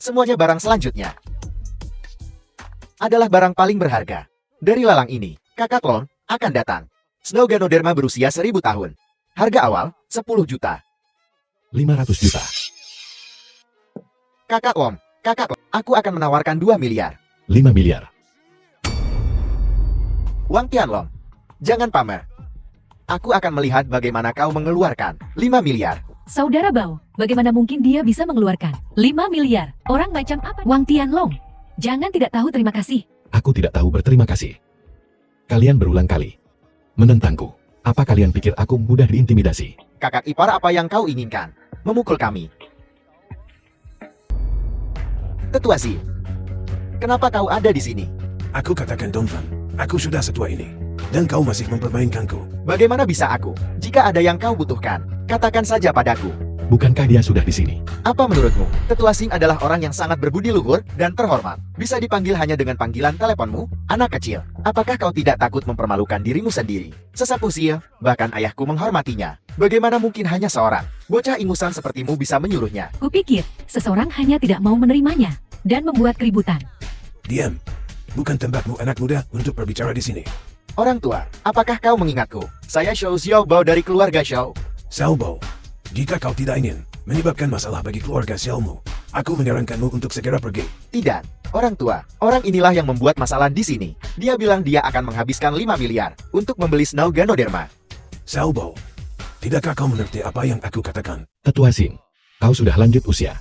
Semuanya barang selanjutnya adalah barang paling berharga. Dari lalang ini, kakak klon akan datang. Snow Ganoderma berusia 1000 tahun. Harga awal, 10 juta. 500 juta. Kakak klon, aku akan menawarkan 2 miliar. 5 miliar. Wang Tianlong, jangan pamer. Aku akan melihat bagaimana kau mengeluarkan 5 miliar. Saudara Bao, bagaimana mungkin dia bisa mengeluarkan 5 miliar? Orang macam apa? Wang Tianlong, jangan tidak tahu terima kasih. Aku tidak tahu berterima kasih. Kalian berulang kali menentangku. Apa kalian pikir aku mudah diintimidasi? Kakak ipar, apa yang kau inginkan? Memukul kami. Tetua Si, kenapa kau ada di sini? Aku katakan Dongfang, aku sudah setua ini. Dan kau masih mempermainkanku. Bagaimana bisa aku? Jika ada yang kau butuhkan, katakan saja padaku. Bukankah dia sudah di sini? Apa menurutmu? Tetua Sing adalah orang yang sangat berbudi luhur dan terhormat. Bisa dipanggil hanya dengan panggilan teleponmu, anak kecil. Apakah kau tidak takut mempermalukan dirimu sendiri? Sesapu Sil, bahkan ayahku menghormatinya. Bagaimana mungkin hanya seorang bocah ingusan sepertimu bisa menyuruhnya? Kupikir, seseorang hanya tidak mau menerimanya dan membuat keributan. Diam. Bukan tempatmu anak muda untuk berbicara di sini. Orang tua, apakah kau mengingatku? Saya Xiao Xiaobao dari keluarga Xiao. Xiaobao, jika kau tidak ingin menyebabkan masalah bagi keluarga Xiaomu, aku menyarankanmu untuk segera pergi. Tidak, orang tua. Orang inilah yang membuat masalah di sini. Dia bilang dia akan menghabiskan 5 miliar untuk membeli Snow Ganoderma. Xiaobao, tidakkah kau mengerti apa yang aku katakan? Tetua Sing, kau sudah lanjut usia.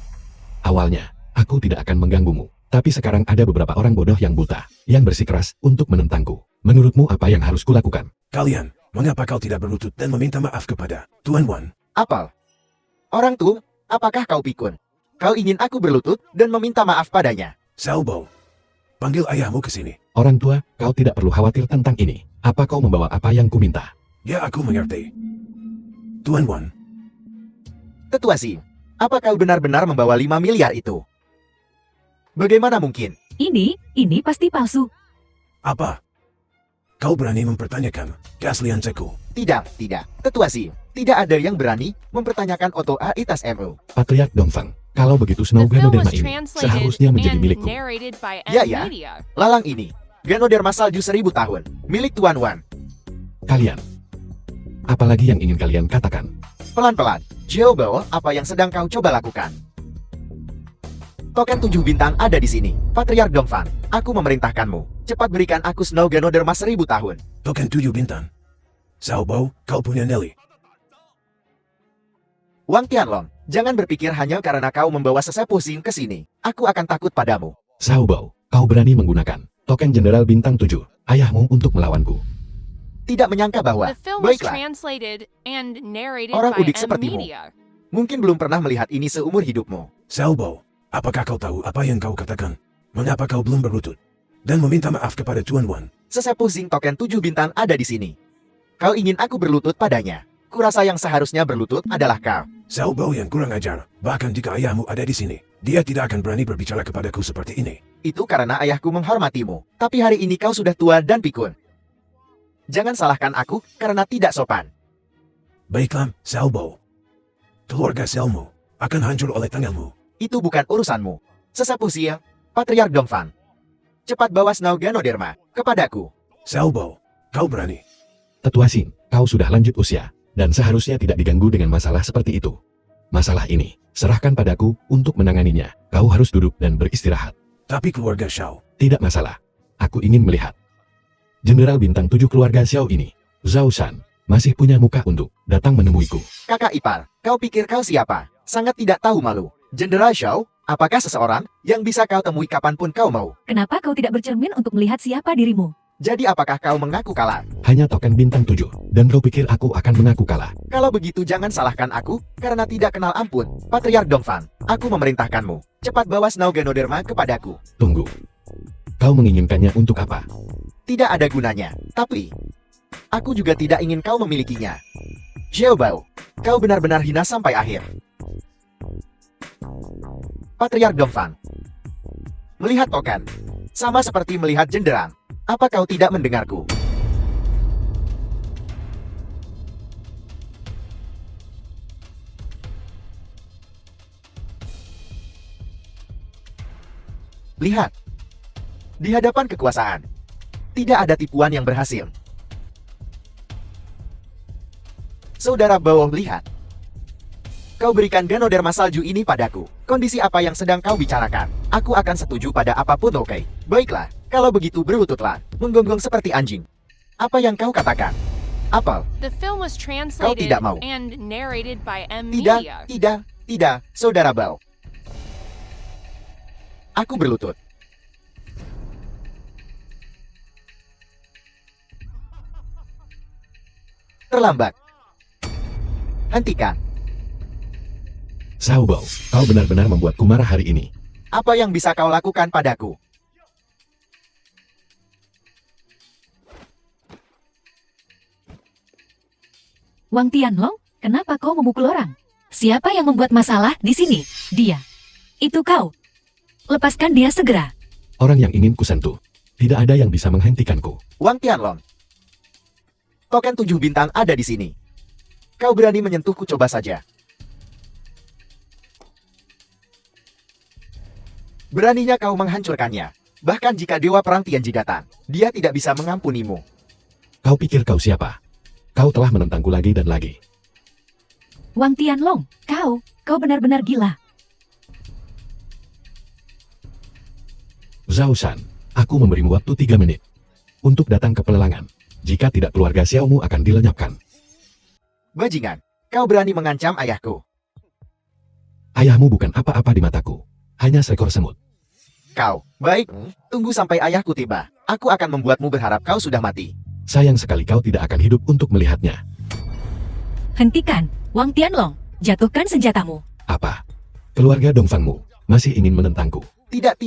Awalnya, aku tidak akan mengganggumu. Tapi sekarang ada beberapa orang bodoh yang buta, yang bersikeras untuk menentangku. Menurutmu apa yang harus kulakukan? Kalian, mengapa kau tidak berlutut dan meminta maaf kepada Tuan Wan? Apal. Orang tua, apakah kau pikun? Kau ingin aku berlutut dan meminta maaf padanya? Xiaobao, panggil ayahmu ke sini. Orang tua, kau tidak perlu khawatir tentang ini. Apa kau membawa apa yang kuminta? Ya, aku mengerti. Tuan Wan, Tetua Sing, apa kau benar-benar membawa 5 miliar itu? Bagaimana mungkin? Ini pasti palsu. apa? Kau berani mempertanyakan keaslian ceku? Tidak. Tetua Sing, tidak ada yang berani mempertanyakan Oto Aitas MU. Patriark Dongfang, kalau begitu Snow The film Ganoderma was ini translated seharusnya menjadi and milikku. narrated by Ya, M ya. Media. Lalang ini, Ganoderma salju 1000 tahun, milik Tuan Wan. Kalian. Apalagi yang ingin kalian katakan? Pelan-pelan, Xiaobao, apa yang sedang kau coba lakukan? Token 7 bintang ada di sini. Patriark Dongfang, aku memerintahkanmu. Cepat berikan aku Snow Ganoderma 1000 tahun. Token 7 bintang. Xiaobao, kau punya nyali. Wang Tianlong, jangan berpikir hanya karena kau membawa sesepuh Sing ke sini. Aku akan takut padamu. Xiaobao, kau berani menggunakan token Jenderal Bintang 7, ayahmu untuk melawanku. Tidak menyangka bahwa, The film was baiklah, translated and narrated Orang by udik M sepertimu. Media. mungkin belum pernah melihat ini seumur hidupmu. Xiaobao, apakah kau tahu apa yang kau katakan? Mengapa kau belum berlutut? Dan meminta maaf kepada Tuan Wan? Sesepuh Sing token 7 bintang ada di sini. Kau ingin aku berlutut padanya? Kurasa yang seharusnya berlutut adalah kau. Xiaobao yang kurang ajar, bahkan jika ayahmu ada di sini, dia tidak akan berani berbicara kepadaku seperti ini. Itu karena ayahku menghormatimu. Tapi hari ini kau sudah tua dan pikun. Jangan salahkan aku karena tidak sopan. Baiklah, Xiaobao. Keluarga Xiaomu akan hancur oleh tanganmu. Itu bukan urusanmu. Sesepuh Sil, Patriark Dongfang. Cepat bawa Snow Ganoderma kepadaku. Xiaobao, kau berani. Tetua Sing, kau sudah lanjut usia, dan seharusnya tidak diganggu dengan masalah seperti itu. Masalah ini, serahkan padaku untuk menanganinya. Kau harus duduk dan beristirahat. Tapi keluarga Xiao, Tidak masalah. Aku ingin melihat. Jenderal Bintang 7 keluarga Xiao ini, Zhao Shan, masih punya muka untuk datang menemuiku. Kakak ipar, kau pikir kau siapa? Sangat tidak tahu malu. Jenderal Xiao, apakah seseorang yang bisa kau temui kapanpun kau mau? Kenapa kau tidak bercermin untuk melihat siapa dirimu? Jadi apakah kau mengaku kalah? Hanya token bintang 7, dan kau pikir aku akan mengaku kalah. Kalau begitu jangan salahkan aku, karena tidak kenal ampun. Patriark Dongfang, aku memerintahkanmu. Cepat bawa Snow Ganoderma kepadaku. Tunggu. Kau menginginkannya untuk apa? Tidak ada gunanya, tapi aku juga tidak ingin kau memilikinya. Xiaobao, kau benar-benar hina sampai akhir. Patriark Dongfang, melihat token, sama seperti melihat jenderang. Apa kau tidak mendengarku? Lihat. Di hadapan kekuasaan. Tidak ada tipuan yang berhasil. Saudara Bao, lihat. Kau berikan Ganoderma salju ini padaku. Kondisi apa yang sedang kau bicarakan? Aku akan setuju pada apapun, oke? Baiklah, kalau begitu berlututlah. Menggonggong seperti anjing. Apa yang kau katakan? Apel? The film was translated tidak mau. and narrated by M Tidak, Media. tidak, Saudara Bao. Aku berlutut. Terlambat. Hentikan. Xiao Bao, kau benar-benar membuatku marah hari ini. Apa yang bisa kau lakukan padaku? Wang Tianlong, kenapa kau memukul orang? Siapa yang membuat masalah di sini? Dia. Itu kau. Lepaskan dia segera. Orang yang ingin kusentuh. Tidak ada yang bisa menghentikanku. Wang Tianlong. Token 7 bintang ada di sini. Kau berani menyentuhku, coba saja. Beraninya kau menghancurkannya. Bahkan jika Dewa Perang Tianji datang, dia tidak bisa mengampunimu. Kau pikir kau siapa? Kau telah menentangku lagi dan lagi. Wang Tianlong, kau benar-benar gila. Zhao Shan, aku memberimu waktu 3 menit. Untuk datang ke pelelangan. Jika tidak, keluarga Xiaomu akan dilenyapkan. Bajingan, kau berani mengancam ayahku. Ayahmu bukan apa-apa di mataku. Hanya seekor semut. Kau, baik, tunggu sampai ayahku tiba. Aku akan membuatmu berharap kau sudah mati. Sayang sekali kau tidak akan hidup untuk melihatnya. Hentikan, Wang Tianlong. Jatuhkan senjatamu. Apa? Keluarga Dongfangmu masih ingin menentangku. Tidak,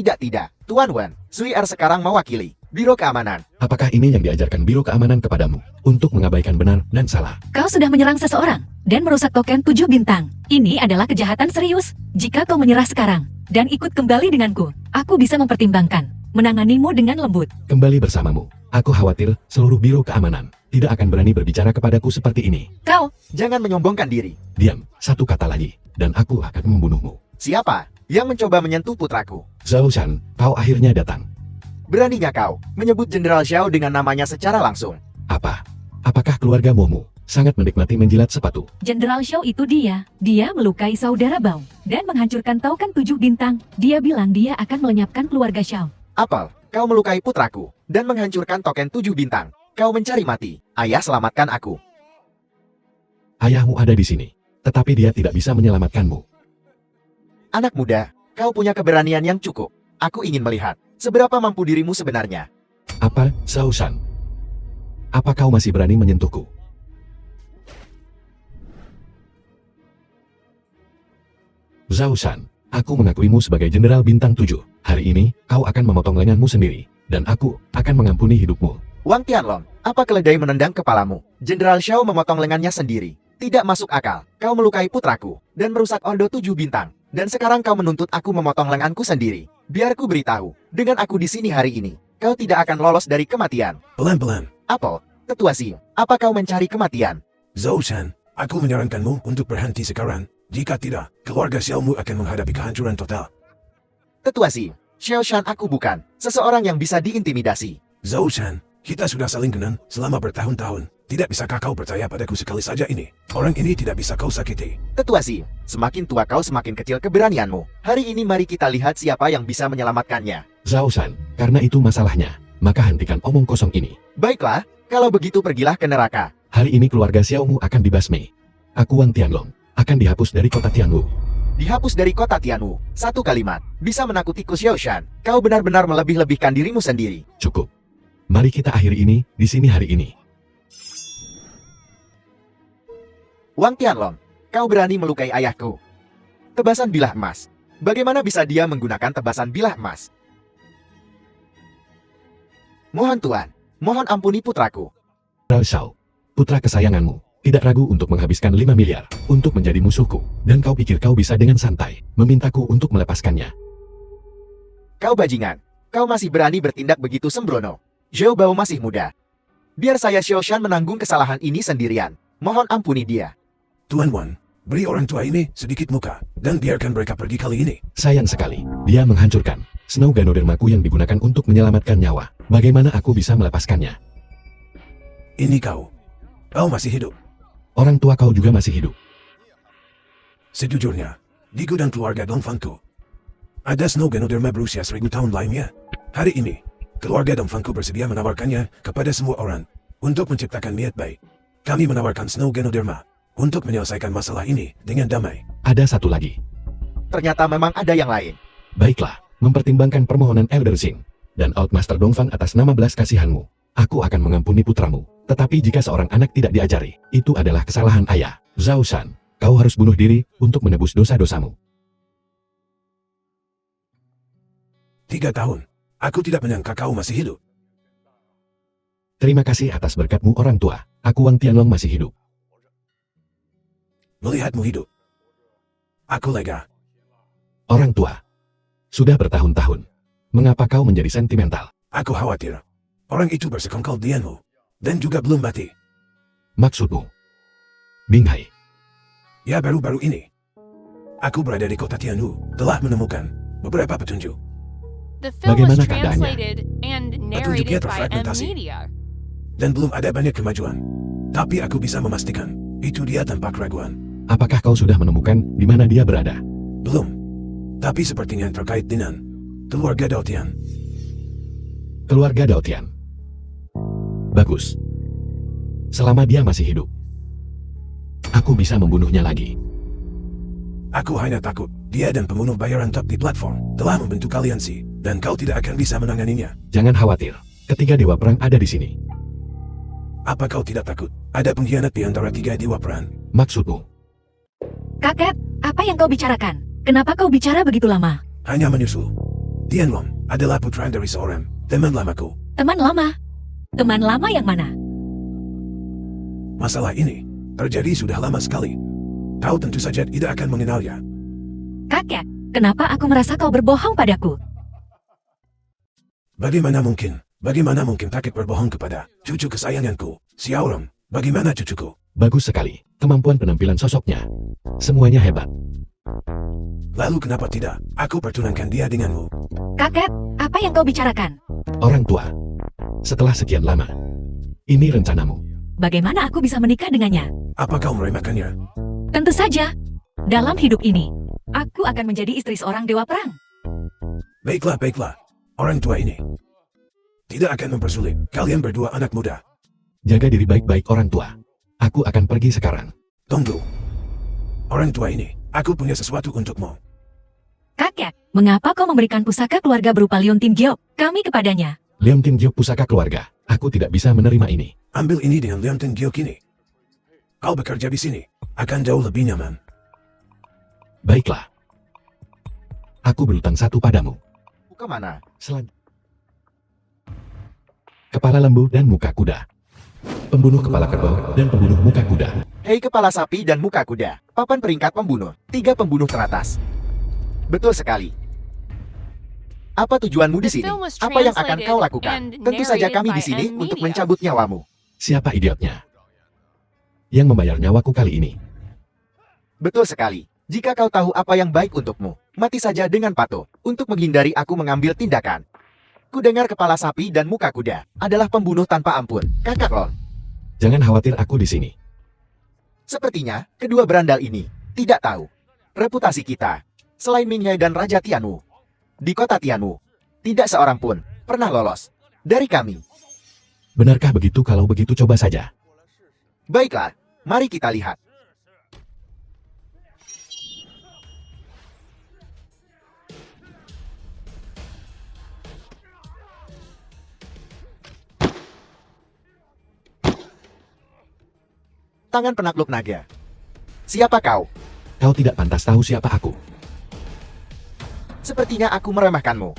Tuan Wan, Sui Er sekarang mewakili Biro Keamanan. Apakah ini yang diajarkan Biro Keamanan kepadamu? Untuk mengabaikan benar dan salah. Kau sudah menyerang seseorang dan merusak token 7 bintang. Ini adalah kejahatan serius. Jika kau menyerah sekarang dan ikut kembali denganku, aku bisa mempertimbangkan menanganimu dengan lembut. Kembali bersamamu. Aku khawatir seluruh Biro Keamanan tidak akan berani berbicara kepadaku seperti ini. Kau, Jangan menyombongkan diri. Diam, satu kata lagi, dan aku akan membunuhmu. Siapa yang mencoba menyentuh putraku? Zhao Shan, kau akhirnya datang. Beraninya kau menyebut Jenderal Xiao dengan namanya secara langsung? Apa? Apakah keluarga Momo sangat menikmati menjilat sepatu? Jenderal Xiao itu dia. Dia melukai saudara Bao dan menghancurkan token 7 bintang. Dia bilang dia akan melenyapkan keluarga Xiao. Apel, kau melukai putraku dan menghancurkan token 7 bintang. Kau mencari mati. Ayah, selamatkan aku. Ayahmu ada di sini, tetapi dia tidak bisa menyelamatkanmu. Anak muda, kau punya keberanian yang cukup. Aku ingin melihat seberapa mampu dirimu sebenarnya. Apa, Zhao Shan? Apa kau masih berani menyentuhku? Zhao Shan, aku mengakuimu sebagai Jenderal Bintang 7. Hari ini, kau akan memotong lenganmu sendiri, dan aku akan mengampuni hidupmu. Wang Tianlong, apa keledai menendang kepalamu? Jenderal Xiao memotong lengannya sendiri. Tidak masuk akal. Kau melukai putraku dan merusak Ordo 7 bintang. Dan sekarang kau menuntut aku memotong lenganku sendiri. Biar ku beritahu, dengan aku di sini hari ini, kau tidak akan lolos dari kematian. Pelan-pelan. Apel, tetua Xing, apa kau mencari kematian? Zhao Shan, aku menyarankanmu untuk berhenti sekarang. Jika tidak, keluarga Xiaomu akan menghadapi kehancuran total. Tetua Xing, Xiao Shan aku bukan seseorang yang bisa diintimidasi. Zhao Shan, kita sudah saling kenal selama bertahun-tahun. Tidak bisakah kau percaya padaku sekali saja ini? Orang ini tidak bisa kau sakiti. Tetua Xing, semakin tua kau semakin kecil keberanianmu. Hari ini mari kita lihat siapa yang bisa menyelamatkannya. Zhao Shan, karena itu masalahnya, maka hentikan omong kosong ini. Baiklah, kalau begitu pergilah ke neraka. Hari ini keluarga Xiaomu akan dibasmi. Aku Wang Tianlong, akan dihapus dari kota Tianwu. Dihapus dari kota Tianwu. Satu kalimat, bisa menakutiku Xiao Shan. Kau benar-benar melebih-lebihkan dirimu sendiri. Cukup. Mari kita akhiri ini, di sini hari ini. Wang Tianlong, kau berani melukai ayahku. Tebasan bilah emas. Bagaimana bisa dia menggunakan tebasan bilah emas? Mohon Tuan, mohon ampuni putraku. General Xiao, putra kesayanganmu, tidak ragu untuk menghabiskan 5 miliar untuk menjadi musuhku. Dan kau pikir kau bisa dengan santai memintaku untuk melepaskannya. Kau bajingan, kau masih berani bertindak begitu sembrono. Zhao Bao masih muda. Biar saya Xiao Shan menanggung kesalahan ini sendirian. Mohon ampuni dia. Tuan Wan, beri orang tua ini sedikit muka, dan biarkan mereka pergi kali ini. Sayang sekali, dia menghancurkan Snow Ganodermaku yang digunakan untuk menyelamatkan nyawa. Bagaimana aku bisa melepaskannya? Ini kau. Kau masih hidup. Orang tua kau juga masih hidup. Sejujurnya, di gudang keluarga Dongfangku, ada Snow Ganoderma berusia 1000 tahun lainnya. Hari ini, keluarga Dongfangku bersedia menawarkannya kepada semua orang untuk menciptakan niat baik. Kami menawarkan Snow Ganoderma untuk menyelesaikan masalah ini dengan damai. Ada satu lagi. Ternyata memang ada yang lain. Baiklah, mempertimbangkan permohonan Elder Sing dan Outmaster Dongfang atas nama belas kasihanmu, aku akan mengampuni putramu. Tetapi jika seorang anak tidak diajari, itu adalah kesalahan ayah. Zhao Shan, kau harus bunuh diri untuk menebus dosa-dosamu. 3 tahun. Aku tidak menyangka kau masih hidup. Terima kasih atas berkatmu orang tua. Aku Wang Tianlong masih hidup. Melihatmu hidup, aku lega. Orang tua. Sudah bertahun-tahun. Mengapa kau menjadi sentimental? Aku khawatir orang itu bersekongkol denganmu dan juga belum mati. Maksudmu? Binghai. Ya, baru-baru ini aku berada di kota Tianhu, telah menemukan beberapa petunjuk. The film was Bagaimana keadaannya? translated and narrated by terfragmentasi. M-Media. Dan belum ada banyak kemajuan. Tapi aku bisa memastikan itu dia tanpa keraguan. Apakah kau sudah menemukan di mana dia berada? Belum. Tapi sepertinya terkait dengan keluarga Daotian. Keluarga Daotian. Bagus. Selama dia masih hidup, aku bisa membunuhnya lagi. Aku hanya takut dia dan pembunuh bayaran top di platform telah membentuk aliansi dan kau tidak akan bisa menanganinya. Jangan khawatir, ketiga dewa perang ada di sini. Apa kau tidak takut ada pengkhianat di antara 3 dewa perang? Maksudmu? Kakek, apa yang kau bicarakan? Kenapa kau bicara begitu lama? Hanya menyusul. Tianlong adalah putra dari seorang teman lamaku. Teman lama? Teman lama yang mana? Masalah ini terjadi sudah lama sekali. Kau tentu saja tidak akan mengenalnya. Kakek, kenapa aku merasa kau berbohong padaku? Bagaimana mungkin? Bagaimana mungkin kakek berbohong kepada cucu kesayanganku, Xiaorong? Bagaimana cucuku? Bagus sekali, kemampuan penampilan sosoknya. Semuanya hebat. Lalu kenapa tidak? Aku pertunangkan dia denganmu. Kakek, apa yang kau bicarakan? Orang tua. Setelah sekian lama, ini rencanamu. Bagaimana aku bisa menikah dengannya? Apa kau meremehkannya? Tentu saja. Dalam hidup ini, aku akan menjadi istri seorang dewa perang. Baiklah, baiklah. Orang tua ini tidak akan mempersulit kalian berdua anak muda. Jaga diri baik-baik orang tua. Aku akan pergi sekarang. Tunggu. Orang tua ini, aku punya sesuatu untukmu. Kakek, mengapa kau memberikan pusaka keluarga berupa Leontin Giok kami kepadanya? Leontin Giok pusaka keluarga. Aku tidak bisa menerima ini. Ambil ini dengan Leontin Giok ini. Kau bekerja di sini akan jauh lebih nyaman. Baiklah. Aku berutang satu padamu. Kemana? Kepala lembu dan muka kuda. Pembunuh kepala kerbau dan pembunuh muka kuda. Hei kepala sapi dan muka kuda. Papan peringkat pembunuh. 3 pembunuh teratas. Betul sekali. Apa tujuanmu di The sini? film was Apa yang akan kau translated lakukan? and Tentu saja narrated kami by di sini M-Media. untuk mencabut nyawamu. Siapa idiotnya? Yang membayar nyawaku kali ini. Betul sekali. Jika kau tahu apa yang baik untukmu, mati saja dengan patuh, untuk menghindari aku mengambil tindakan. Kudengar kepala sapi dan muka kuda adalah pembunuh tanpa ampun, Kakak Lon. Jangan khawatir aku di sini. Sepertinya, kedua berandal ini tidak tahu reputasi kita. Selain Mingyai dan Raja Tianwu, di kota Tianwu, tidak seorang pun pernah lolos dari kami. Benarkah begitu? Kalau begitu coba saja. Baiklah, mari kita lihat. Tangan penakluk naga. Siapa kau? Kau tidak pantas tahu siapa aku. Sepertinya aku meremehkanmu.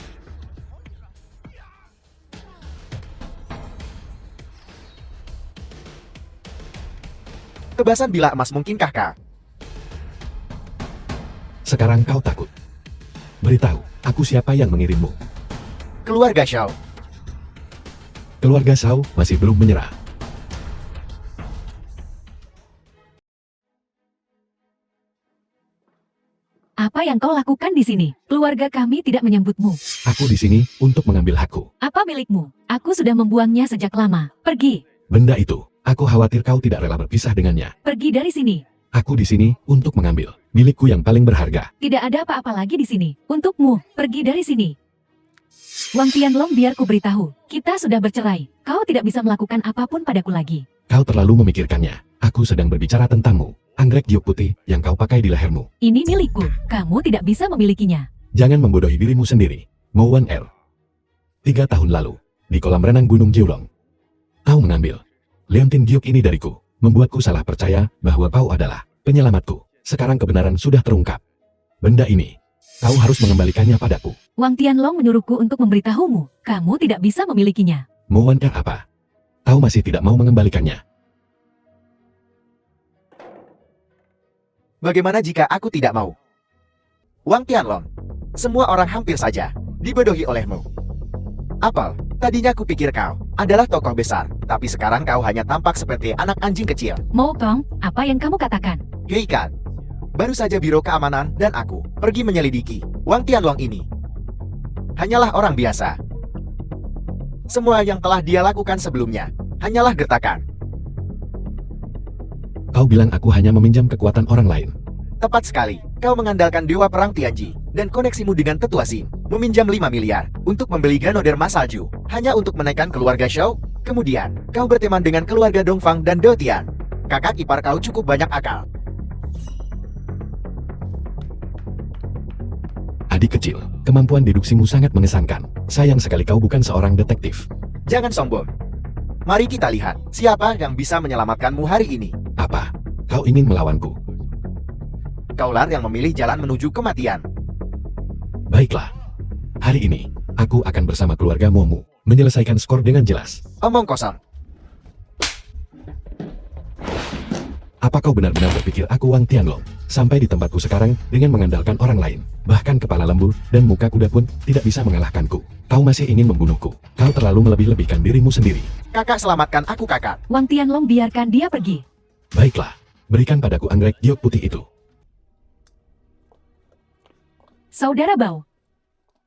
Tebasan bila emas mungkinkah kah? Sekarang kau takut. Beritahu, aku siapa yang mengirimmu. Keluarga Xiao. Keluarga Shao masih belum menyerah. Apa yang kau lakukan di sini? Keluarga kami tidak menyambutmu. Aku di sini untuk mengambil hakku. Apa milikmu? Aku sudah membuangnya sejak lama. Pergi. Benda itu, aku khawatir kau tidak rela berpisah dengannya. Pergi dari sini. Aku di sini untuk mengambil milikku yang paling berharga. Tidak ada apa-apa lagi di sini. Untukmu, pergi dari sini. Wang Tianlong, biar ku beritahu. Kita sudah bercerai. Kau tidak bisa melakukan apapun padaku lagi. Kau terlalu memikirkannya. Aku sedang berbicara tentangmu. Anggrek giok putih yang kau pakai di lehermu. Ini milikku. Kamu tidak bisa memilikinya. Jangan membodohi dirimu sendiri. Mo Wan Er. 3 tahun lalu, di kolam renang Gunung Jiulong, kau mengambil leontin giok ini dariku, membuatku salah percaya bahwa kau adalah penyelamatku. Sekarang kebenaran sudah terungkap. Benda ini, kau harus mengembalikannya padaku. Wang Tianlong menyuruhku untuk memberitahumu. Kamu tidak bisa memilikinya. Mo Wan Er apa? Kau masih tidak mau mengembalikannya? Bagaimana jika aku tidak mau? Wang Tianlong, semua orang hampir saja dibodohi olehmu. Apel, tadinya kupikir kau adalah tokoh besar, tapi sekarang kau hanya tampak seperti anak anjing kecil. Mo Kong, apa yang kamu katakan? Hei Kan, baru saja Biro Keamanan dan aku pergi menyelidiki Wang Tianlong ini. Hanyalah orang biasa. Semua yang telah dia lakukan sebelumnya hanyalah gertakan. Kau bilang aku hanya meminjam kekuatan orang lain. Tepat sekali, kau mengandalkan Dewa Perang Tianji dan koneksimu dengan Tetua Xin, meminjam 5 miliar untuk membeli Ganoderma salju, hanya untuk menaikkan keluarga Shou. Kemudian, kau berteman dengan keluarga Dongfang dan Do Tian. Kakak ipar kau cukup banyak akal. Adik kecil, kemampuan deduksimu sangat mengesankan. Sayang sekali kau bukan seorang detektif. Jangan sombong. Mari kita lihat, siapa yang bisa menyelamatkanmu hari ini. Apa? Kau ingin melawanku? Kaulah yang memilih jalan menuju kematian. Baiklah. Hari ini, aku akan bersama keluarga Momu menyelesaikan skor dengan jelas. Omong kosong. Apa kau benar-benar berpikir aku Wang Tianlong sampai di tempatku sekarang dengan mengandalkan orang lain? Bahkan kepala lembu dan muka kuda pun tidak bisa mengalahkanku. Kau masih ingin membunuhku. Kau terlalu melebih-lebihkan dirimu sendiri. Kakak, selamatkan aku kakak. Wang Tianlong, biarkan dia pergi. Baiklah, berikan padaku anggrek giok putih itu. Saudara Bao.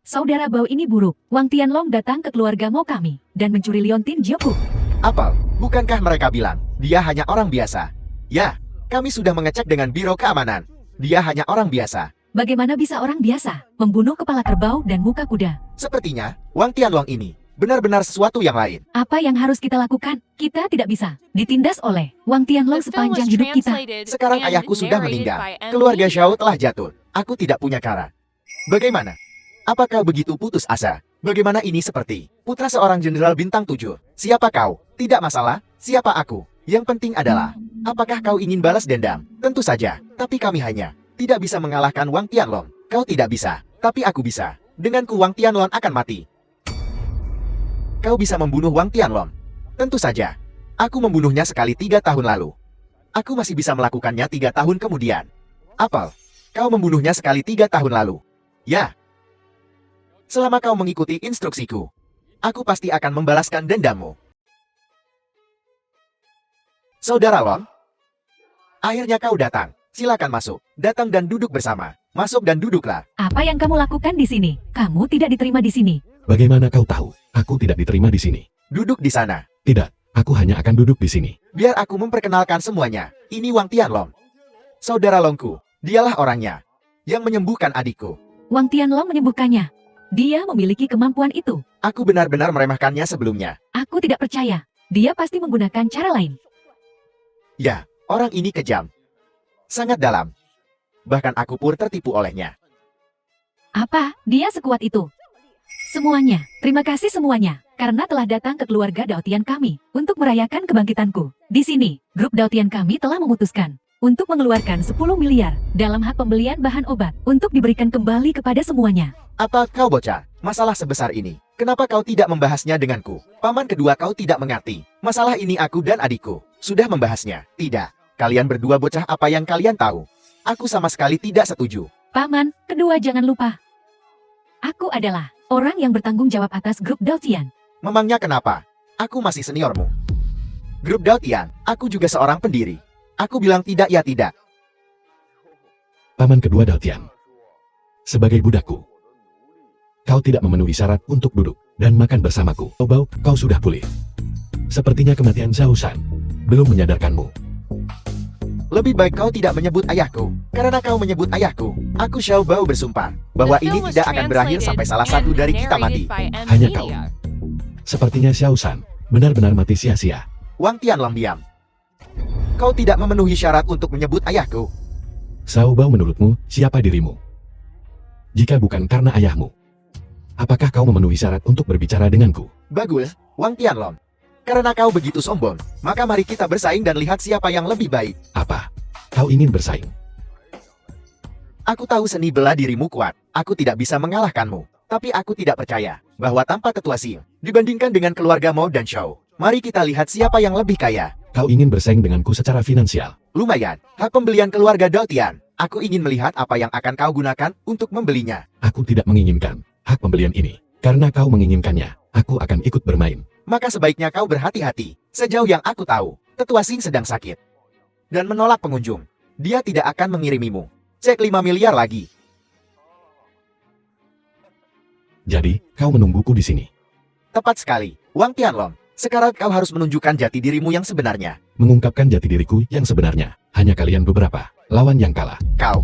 Saudara Bao ini buruk. Wang Tianlong datang ke keluarga Mo kami dan mencuri liontin Jioku. Apel, bukankah mereka bilang dia hanya orang biasa? Ya, kami sudah mengecek dengan Biro Keamanan. Dia hanya orang biasa. Bagaimana bisa orang biasa membunuh kepala kerbau dan muka kuda? Sepertinya, Wang Tianlong ini benar-benar sesuatu yang lain. Apa yang harus kita lakukan? Kita tidak bisa ditindas oleh Wang Tianlong The film was sepanjang hidup kita. translated Sekarang and ayahku sudah narrated meninggal. by Emily Keluarga Yu. Xiao telah jatuh. Aku tidak punya cara. Bagaimana? Apakah begitu putus asa? Bagaimana ini seperti putra seorang jenderal bintang 7? Siapa kau? Tidak masalah. Siapa aku? Yang penting adalah, apakah kau ingin balas dendam? Tentu saja. Tapi kami hanya tidak bisa mengalahkan Wang Tianlong. Kau tidak bisa. Tapi aku bisa. Denganku Wang Tianlong akan mati. Kau bisa membunuh Wang Tianlong? Tentu saja. Aku membunuhnya sekali 3 tahun lalu. Aku masih bisa melakukannya 3 tahun kemudian. Apel, kau membunuhnya sekali 3 tahun lalu. Ya. Selama kau mengikuti instruksiku, aku pasti akan membalaskan dendammu. Saudara Long, akhirnya kau datang. Silakan masuk. Datang dan duduk bersama. Masuk dan duduklah. Apa yang kamu lakukan di sini? Kamu tidak diterima di sini. Bagaimana kau tahu? Aku tidak diterima di sini. Duduk di sana. Tidak, aku hanya akan duduk di sini. Biar aku memperkenalkan semuanya. Ini Wang Tianlong. Saudara Longku, dialah orangnya yang menyembuhkan adikku. Wang Tianlong menyembuhkannya. Dia memiliki kemampuan itu. Aku benar-benar meremehkannya sebelumnya. Aku tidak percaya. Dia pasti menggunakan cara lain. Ya, orang ini kejam. Sangat dalam. Bahkan aku pun tertipu olehnya. Apa? Dia sekuat itu? Semuanya. Terima kasih semuanya. Karena telah datang ke keluarga Daotian kami untuk merayakan kebangkitanku. Di sini, grup Daotian kami telah memutuskan untuk mengeluarkan 10 miliar dalam hak pembelian bahan obat untuk diberikan kembali kepada semuanya. Apa kau bocah? Masalah sebesar ini. Kenapa kau tidak membahasnya denganku? Paman kedua kau tidak mengerti. Masalah ini aku dan adikku sudah membahasnya. Tidak. Kalian berdua bocah, apa yang kalian tahu? Aku sama sekali tidak setuju. Paman kedua, jangan lupa. Aku adalah orang yang bertanggung jawab atas grup Daotian. Memangnya kenapa? Aku masih seniormu. Grup Daotian, aku juga seorang pendiri. Aku bilang tidak ya tidak. Paman kedua Daotian. sebagai budakku. Kau tidak memenuhi syarat untuk duduk dan makan bersamaku. Xiao Bao, kau sudah pulih. Sepertinya kematian Zhao Shan belum menyadarkanmu. Lebih baik kau tidak menyebut ayahku. Karena kau menyebut ayahku, aku Xiao Bao bersumpah bahwa The ini film was tidak akan berakhir sampai salah satu translated dari and kita mati. narrated by Hanya kau. Media. Sepertinya Xiao Shan benar-benar mati sia-sia. Wang Tianlong diam. Kau tidak memenuhi syarat untuk menyebut ayahku. Xiao Bao, menurutmu, siapa dirimu? Jika bukan karena ayahmu, apakah kau memenuhi syarat untuk berbicara denganku? Bagus, Wang Tianlong. Karena kau begitu sombong, maka mari kita bersaing dan lihat siapa yang lebih baik. Apa? Kau ingin bersaing? Aku tahu seni bela dirimu kuat. Aku tidak bisa mengalahkanmu. Tapi aku tidak percaya bahwa tanpa ketua Xing, dibandingkan dengan keluarga Mo dan Shao, mari kita lihat siapa yang lebih kaya. Kau ingin bersaing denganku secara finansial? Lumayan, hak pembelian keluarga Daotian. Aku ingin melihat apa yang akan kau gunakan untuk membelinya. Aku tidak menginginkan hak pembelian ini. Karena kau menginginkannya, aku akan ikut bermain. Maka sebaiknya kau berhati-hati. Sejauh yang aku tahu, tetua Xing sedang sakit dan menolak pengunjung. Dia tidak akan mengirimimu. Cek 5 miliar lagi. Jadi, kau menungguku di sini. Tepat sekali, Wang Tianlong. Sekarang kau harus menunjukkan jati dirimu yang sebenarnya. Mengungkapkan jati diriku yang sebenarnya. Hanya kalian beberapa lawan yang kalah. Kau,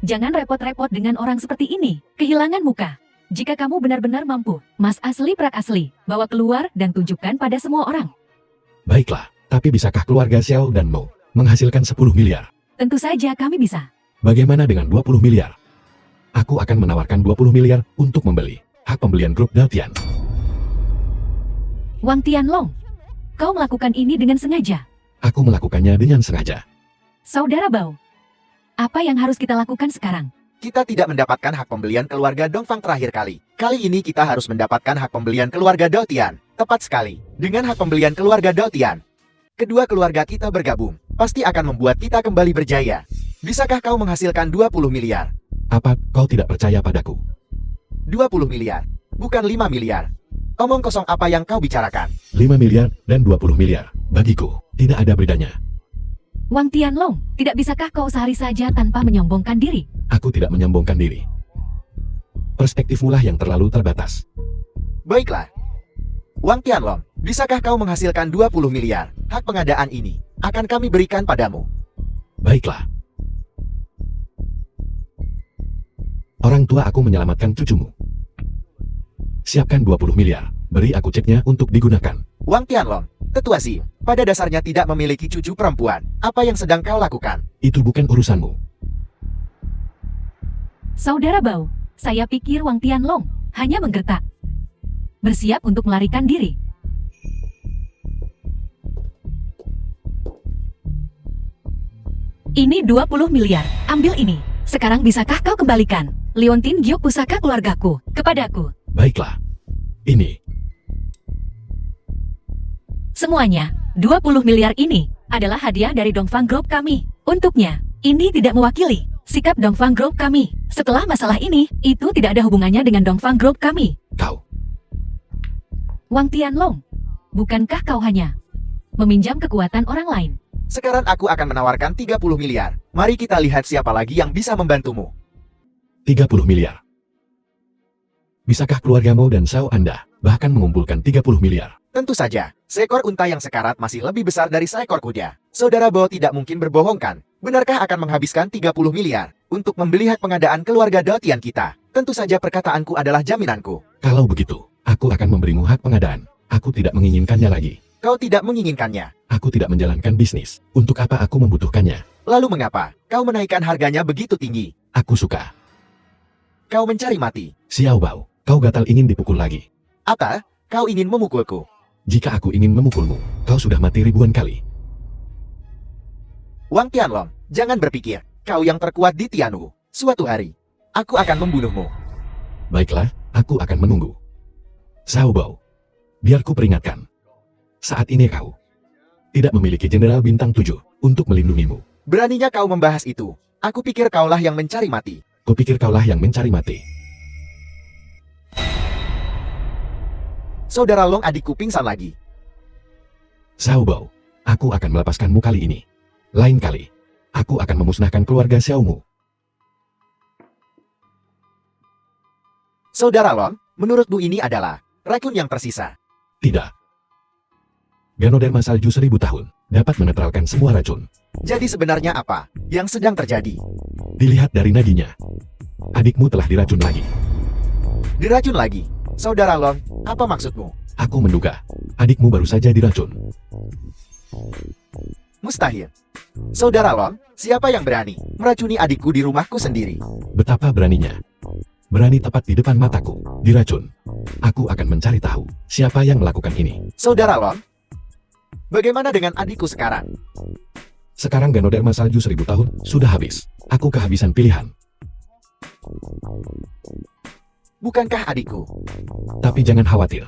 Jangan repot-repot dengan orang seperti ini. Kehilangan muka. Jika kamu benar-benar mampu, Mas asli prak asli, bawa keluar dan tunjukkan pada semua orang. Baiklah, tapi bisakah keluarga Xiao dan Mo menghasilkan 10 miliar? Tentu saja kami bisa. Bagaimana dengan 20 miliar? Aku akan menawarkan 20 miliar untuk membeli hak pembelian grup Daotian. Wang Tianlong, kau melakukan ini dengan sengaja. Aku melakukannya dengan sengaja. Saudara Bao, apa yang harus kita lakukan sekarang? kita tidak mendapatkan hak pembelian keluarga Dongfang terakhir kali. Kali ini kita harus mendapatkan hak pembelian keluarga Daotian. Tepat sekali. Dengan hak pembelian keluarga Daotian, kedua keluarga kita bergabung. Pasti akan membuat kita kembali berjaya. Bisakah kau menghasilkan 20 miliar? Apa kau tidak percaya padaku? 20 miliar. Bukan 5 miliar. Omong kosong apa yang kau bicarakan? 5 miliar dan 20 miliar. Bagiku, tidak ada bedanya. Wang Tianlong, tidak bisakah kau sehari saja tanpa menyombongkan diri? Aku tidak menyombongkan diri. Perspektifmu lah yang terlalu terbatas. Baiklah. Wang Tianlong, bisakah kau menghasilkan 20 miliar? Hak pengadaan ini akan kami berikan padamu. Baiklah. Orang tua aku menyelamatkan cucumu. Siapkan 20 miliar. Beri aku ceknya untuk digunakan. Wang Tianlong, tetua Xi, pada dasarnya tidak memiliki cucu perempuan. Apa yang sedang kau lakukan? Itu bukan urusanmu. Saudara Bao, saya pikir Wang Tianlong hanya menggertak. Bersiap untuk melarikan diri. Ini 20 miliar, ambil ini. Sekarang bisakah kau kembalikan Liontin Giok pusaka keluargaku kepadaku? Baiklah. Ini. Semuanya, 20 miliar ini adalah hadiah dari Dongfang Group kami. Untuknya, ini tidak mewakili sikap Dongfang Group kami. Setelah masalah ini, itu tidak ada hubungannya dengan Dongfang Group kami. Kau. Wang Tianlong, bukankah kau hanya meminjam kekuatan orang lain? Sekarang aku akan menawarkan 30 miliar. Mari kita lihat siapa lagi yang bisa membantumu. 30 miliar. Bisakah keluargamu dan Sao Anda bahkan mengumpulkan 30 miliar? Tentu saja, seekor unta yang sekarat masih lebih besar dari seekor kuda. Saudara Bo tidak mungkin berbohongkan. Benarkah akan menghabiskan 30 miliar untuk membeli hak pengadaan keluarga Daotian kita? Tentu saja perkataanku adalah jaminanku. Kalau begitu, aku akan memberimu hak pengadaan. Aku tidak menginginkannya lagi. Kau tidak menginginkannya. Aku tidak menjalankan bisnis. Untuk apa aku membutuhkannya? Lalu mengapa kau menaikkan harganya begitu tinggi? Aku suka. Kau mencari mati. Xiao Bao, kau gatal ingin dipukul lagi. Apa? Kau ingin memukulku? Jika aku ingin memukulmu, kau sudah mati ribuan kali. Wang Tianlong, jangan berpikir kau yang terkuat di Tianwu. Suatu hari, aku akan membunuhmu. Baiklah, aku akan menunggu. Xiao Bao, biar ku peringatkan. Saat ini kau tidak memiliki Jenderal Bintang 7 untuk melindungimu. Beraninya kau membahas itu. Aku pikir kaulah yang mencari mati. Kupikir kaulah yang mencari mati. Saudara Long adikku pingsan lagi. Xiao Bao, aku akan melepaskanmu kali ini. Lain kali, aku akan memusnahkan keluarga Xiaomu. Saudara Long, menurutmu ini adalah racun yang tersisa. Tidak. Ganoderma salju 1000 tahun dapat menetralkan semua racun. Jadi sebenarnya apa yang sedang terjadi? Dilihat dari nadinya. Adikmu telah diracun lagi. Diracun lagi. Saudara Long, apa maksudmu? Aku menduga, adikmu baru saja diracun. Mustahil. Saudara Long, siapa yang berani meracuni adikku di rumahku sendiri? Betapa beraninya. Berani tepat di depan mataku, diracun. Aku akan mencari tahu siapa yang melakukan ini. Saudara Long, bagaimana dengan adikku sekarang? Sekarang Ganoderma salju 1000 tahun sudah habis. Aku kehabisan pilihan. Bukankah adikku? Tapi jangan khawatir.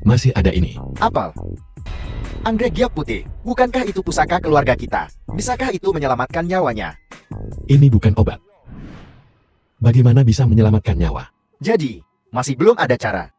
Masih ada ini. Apel. Anggrek giok putih, bukankah itu pusaka keluarga kita? Bisakah itu menyelamatkan nyawanya? Ini bukan obat. Bagaimana bisa menyelamatkan nyawa? Jadi, masih belum ada cara.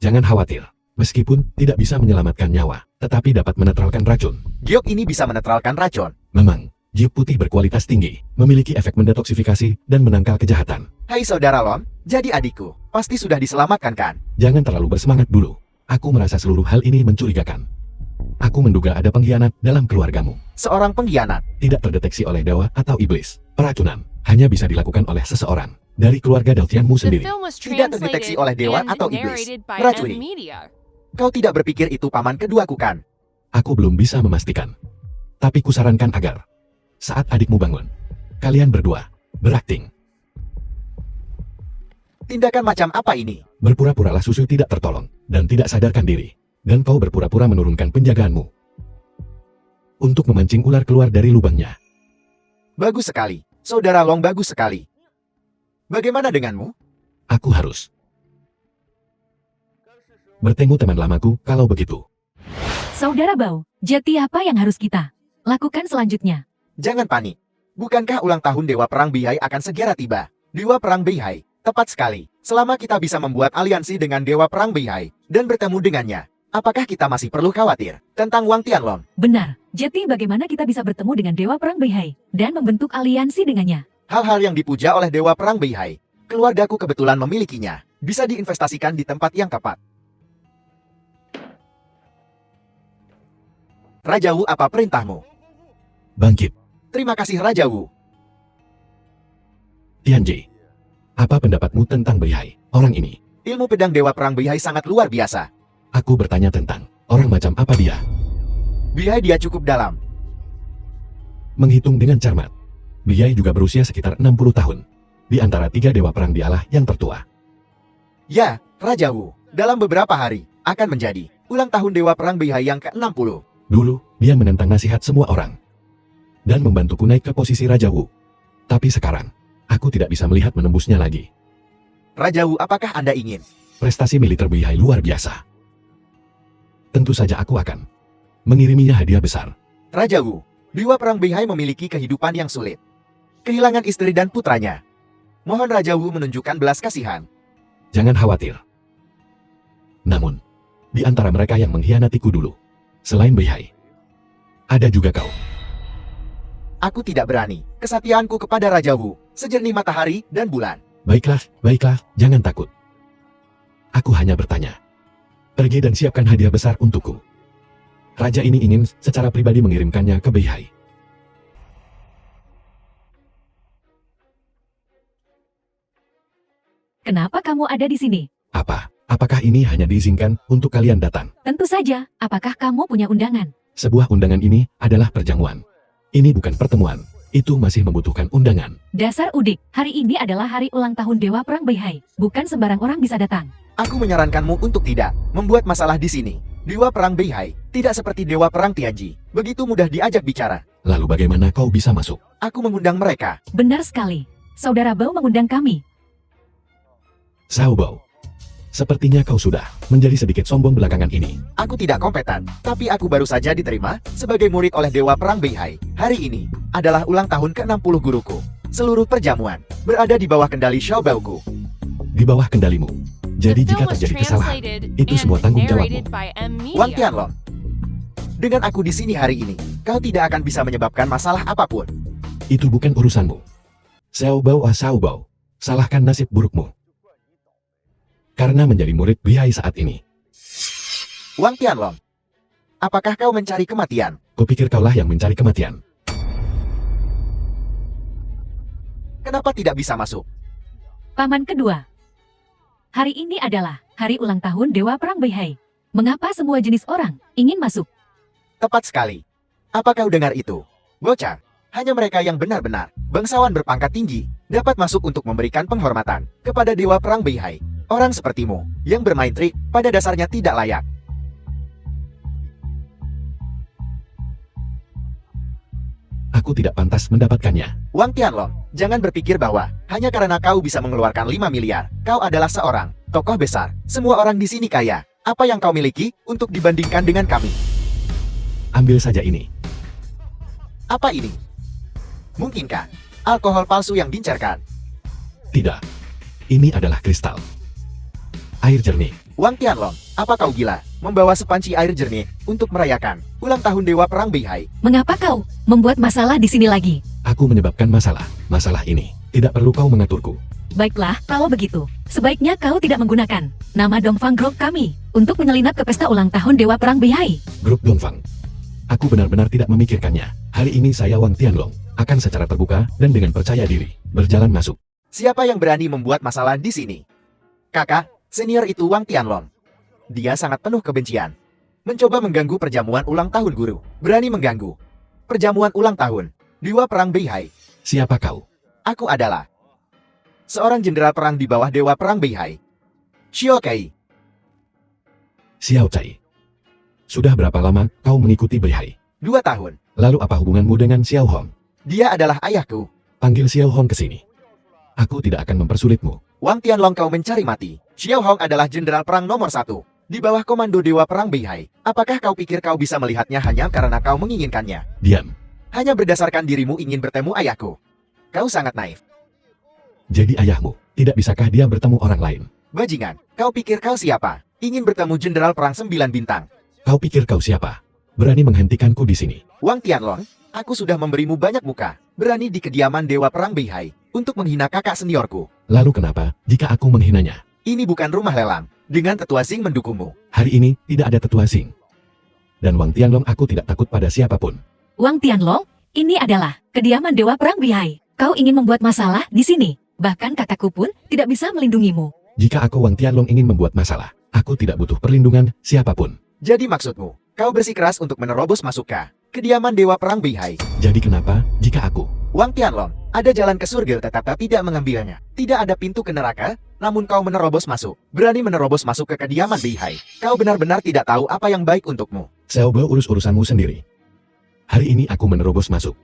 Jangan khawatir. Meskipun tidak bisa menyelamatkan nyawa, tetapi dapat menetralkan racun. Giok ini bisa menetralkan racun. Memang, giok putih berkualitas tinggi, memiliki efek mendetoksifikasi dan menangkal kejahatan. Hai saudara Lon, jadi adikku, pasti sudah diselamatkan kan? Jangan terlalu bersemangat dulu. Aku merasa seluruh hal ini mencurigakan. Aku menduga ada pengkhianat dalam keluargamu. Seorang pengkhianat. Tidak terdeteksi oleh dewa atau iblis. Peracunan hanya bisa dilakukan oleh seseorang dari keluarga Dautianmu The sendiri. film was Tidak terdeteksi translated oleh dewa and atau iblis. narrated by Meracuni. Media. Kau tidak berpikir itu paman keduaku kan? Aku belum bisa memastikan. Tapi kusarankan agar saat adikmu bangun, kalian berdua berakting. Tindakan macam apa ini? Berpura-puralah Susu tidak tertolong dan tidak sadarkan diri. Dan kau berpura-pura menurunkan penjagaanmu untuk memancing ular keluar dari lubangnya. Bagus sekali. Saudara Long bagus sekali. Bagaimana denganmu? Aku harus bertemu teman lamaku kalau begitu. Saudara Bao, jadi apa yang harus kita lakukan selanjutnya? Jangan panik. Bukankah ulang tahun Dewa Perang Beihai akan segera tiba? Dewa Perang Beihai, tepat sekali. Selama kita bisa membuat aliansi dengan Dewa Perang Beihai dan bertemu dengannya, apakah kita masih perlu khawatir tentang Wang Tianlong? Benar, jadi bagaimana kita bisa bertemu dengan Dewa Perang Beihai dan membentuk aliansi dengannya? Hal-hal yang dipuja oleh Dewa Perang Beihai, keluargaku kebetulan memilikinya, bisa diinvestasikan di tempat yang tepat. Raja Wu, apa perintahmu? Bangkit, Terima kasih Raja Wu. Tianji. Apa pendapatmu tentang Beihai, orang ini? Ilmu pedang Dewa Perang Beihai sangat luar biasa. Aku bertanya tentang orang macam apa dia. Beihai dia cukup dalam. Menghitung dengan cermat, Beihai juga berusia sekitar 60 tahun. Di antara 3 dewa perang dialah yang tertua. Ya, Raja Wu, dalam beberapa hari, akan menjadi ulang tahun Dewa Perang Beihai yang ke-60. Dulu, dia menentang nasihat semua orang. Dan membantuku naik ke posisi Raja Wu. Tapi sekarang, aku tidak bisa melihat menembusnya lagi. Raja Wu, apakah Anda ingin? Prestasi militer Beihai luar biasa. Tentu saja aku akan mengiriminya hadiah besar. Raja Wu, Dewa Perang Beihai memiliki kehidupan yang sulit. Kehilangan istri dan putranya. Mohon Raja Wu menunjukkan belas kasihan. Jangan khawatir. Namun, di antara mereka yang mengkhianatiku dulu, selain Beihai, ada juga kau. Aku tidak berani. Kesatiaanku kepada Raja Wu, sejernih matahari dan bulan. Baiklah, baiklah, jangan takut. Aku hanya bertanya. Pergi dan siapkan hadiah besar untukku. Raja ini ingin secara pribadi mengirimkannya ke Beihai. Kenapa kamu ada di sini? Apa? Apakah ini hanya diizinkan untuk kalian datang? Tentu saja, apakah kamu punya undangan? Sebuah undangan ini adalah perjamuan. Ini bukan pertemuan. Itu masih membutuhkan undangan. Dasar udik, hari ini adalah hari ulang tahun Dewa Perang Beihai. Bukan sembarang orang bisa datang. Aku menyarankanmu untuk tidak membuat masalah di sini. Dewa Perang Beihai tidak seperti Dewa Perang Tianji. Begitu mudah diajak bicara. Lalu bagaimana kau bisa masuk? Aku mengundang mereka. Benar sekali. Saudara Bao mengundang kami. Xiao Bao. Sepertinya kau sudah menjadi sedikit sombong belakangan ini. Aku tidak kompeten, tapi aku baru saja diterima sebagai murid oleh Dewa Perang Beihai. Hari ini adalah ulang tahun ke-60 guruku. Seluruh perjamuan berada di bawah kendali Xiao Baoku. Di bawah kendalimu. Jadi The jika film was terjadi kesalahan, translated itu semua and tanggung jawabmu. narrated by Wang Media. Tianlong, dengan aku di sini hari ini, kau tidak akan bisa menyebabkan masalah apapun. Itu bukan urusanmu. Xiao Bao. salahkan nasib burukmu. Karena menjadi murid Bihai saat ini, Wang Tianlong, apakah kau mencari kematian? kupikir kaulah yang mencari kematian. Kenapa tidak bisa masuk? Paman kedua. Hari ini adalah hari ulang tahun Dewa Perang Beihai. Mengapa semua jenis orang ingin masuk? Tepat sekali. Apa kau dengar itu? Bocah, hanya mereka yang benar-benar bangsawan berpangkat tinggi dapat masuk untuk memberikan penghormatan kepada Dewa Perang Beihai. Orang sepertimu yang bermain trik pada dasarnya tidak layak. Aku tidak pantas mendapatkannya. Wang Tianlong, jangan berpikir bahwa hanya karena kau bisa mengeluarkan 5 miliar, kau adalah seorang tokoh besar. Semua orang di sini kaya. Apa yang kau miliki untuk dibandingkan dengan kami? Ambil saja ini. Apa ini? Mungkinkah alkohol palsu yang dincerkan? Tidak. Ini adalah kristal. Air jernih. Wang Tianlong, apa kau gila membawa sepanci air jernih untuk merayakan ulang tahun Dewa Perang Beihai? Mengapa kau membuat masalah di sini lagi? Aku menyebabkan masalah. Masalah ini. Tidak perlu kau mengaturku. Baiklah, kalau begitu, sebaiknya kau tidak menggunakan nama Dongfang Group kami untuk menyelinap ke pesta ulang tahun Dewa Perang Beihai. Grup Dongfang. Aku benar-benar tidak memikirkannya. Hari ini saya Wang Tianlong akan secara terbuka dan dengan percaya diri berjalan masuk. Siapa yang berani membuat masalah di sini? Kakak, senior itu Wang Tianlong. Dia sangat penuh kebencian. Mencoba mengganggu perjamuan ulang tahun guru. Berani mengganggu perjamuan ulang tahun Dewa Perang Beihai. Siapa kau? Aku adalah seorang jenderal perang di bawah Dewa Perang Beihai. Xiao Kai. Xiao Cai. Sudah berapa lama kau mengikuti Beihai? 2 tahun. Lalu apa hubunganmu dengan Xiao Hong? Dia adalah ayahku. Panggil Xiao Hong ke sini. Aku tidak akan mempersulitmu. Wang Tianlong, kau mencari mati. Xiao Hong adalah jenderal perang nomor 1 di bawah komando Dewa Perang Beihai. Apakah kau pikir kau bisa melihatnya hanya karena kau menginginkannya? Diam. Hanya berdasarkan dirimu ingin bertemu ayahku. Kau sangat naif. Jadi ayahmu. Tidak bisakah dia bertemu orang lain? Bajingan, kau pikir kau siapa? Ingin bertemu jenderal perang 9 bintang. Kau pikir kau siapa? Berani menghentikanku di sini. Wang Tianlong, aku sudah memberimu banyak muka. Berani di kediaman Dewa Perang Beihai untuk menghina kakak seniorku. Lalu kenapa jika aku menghinanya? Ini bukan rumah lelang. Dengan tetua Sing mendukungmu. Hari ini tidak ada tetua Sing. Dan Wang Tianlong, aku tidak takut pada siapapun. Wang Tianlong, ini adalah kediaman Dewa Perang Beihai. Kau ingin membuat masalah di sini. Bahkan kakakku pun tidak bisa melindungimu. Jika aku Wang Tianlong ingin membuat masalah, aku tidak butuh perlindungan siapapun. Jadi maksudmu, kau bersikeras untuk menerobos masuk ke kediaman Dewa Perang Beihai. Jadi kenapa jika aku? Wang Tianlong, ada jalan ke surga tetapi tidak mengambilnya. Tidak ada pintu ke neraka, namun kau menerobos masuk. Berani menerobos masuk ke kediaman Beihai. Kau benar-benar tidak tahu apa yang baik untukmu. Xiaobo, urus urusanmu sendiri. Hari ini aku menerobos masuk.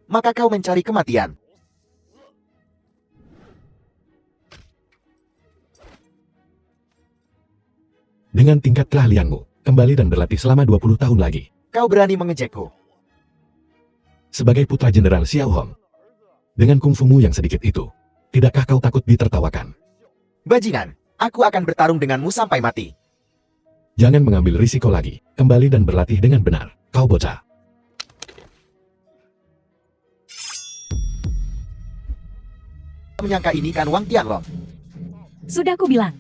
Maka kau mencari kematian. Dengan tingkat keahlianmu, kembali dan berlatih selama 20 tahun lagi. Kau berani mengejekku. Sebagai putra Jenderal Xiao Hong. Dengan kungfumu yang sedikit itu, tidakkah kau takut ditertawakan? Bajingan, aku akan bertarung denganmu sampai mati. Jangan mengambil risiko lagi. Kembali dan berlatih dengan benar. Kau bocah. Menyangka ini kan Wang Tianlong. Sudah ku bilang.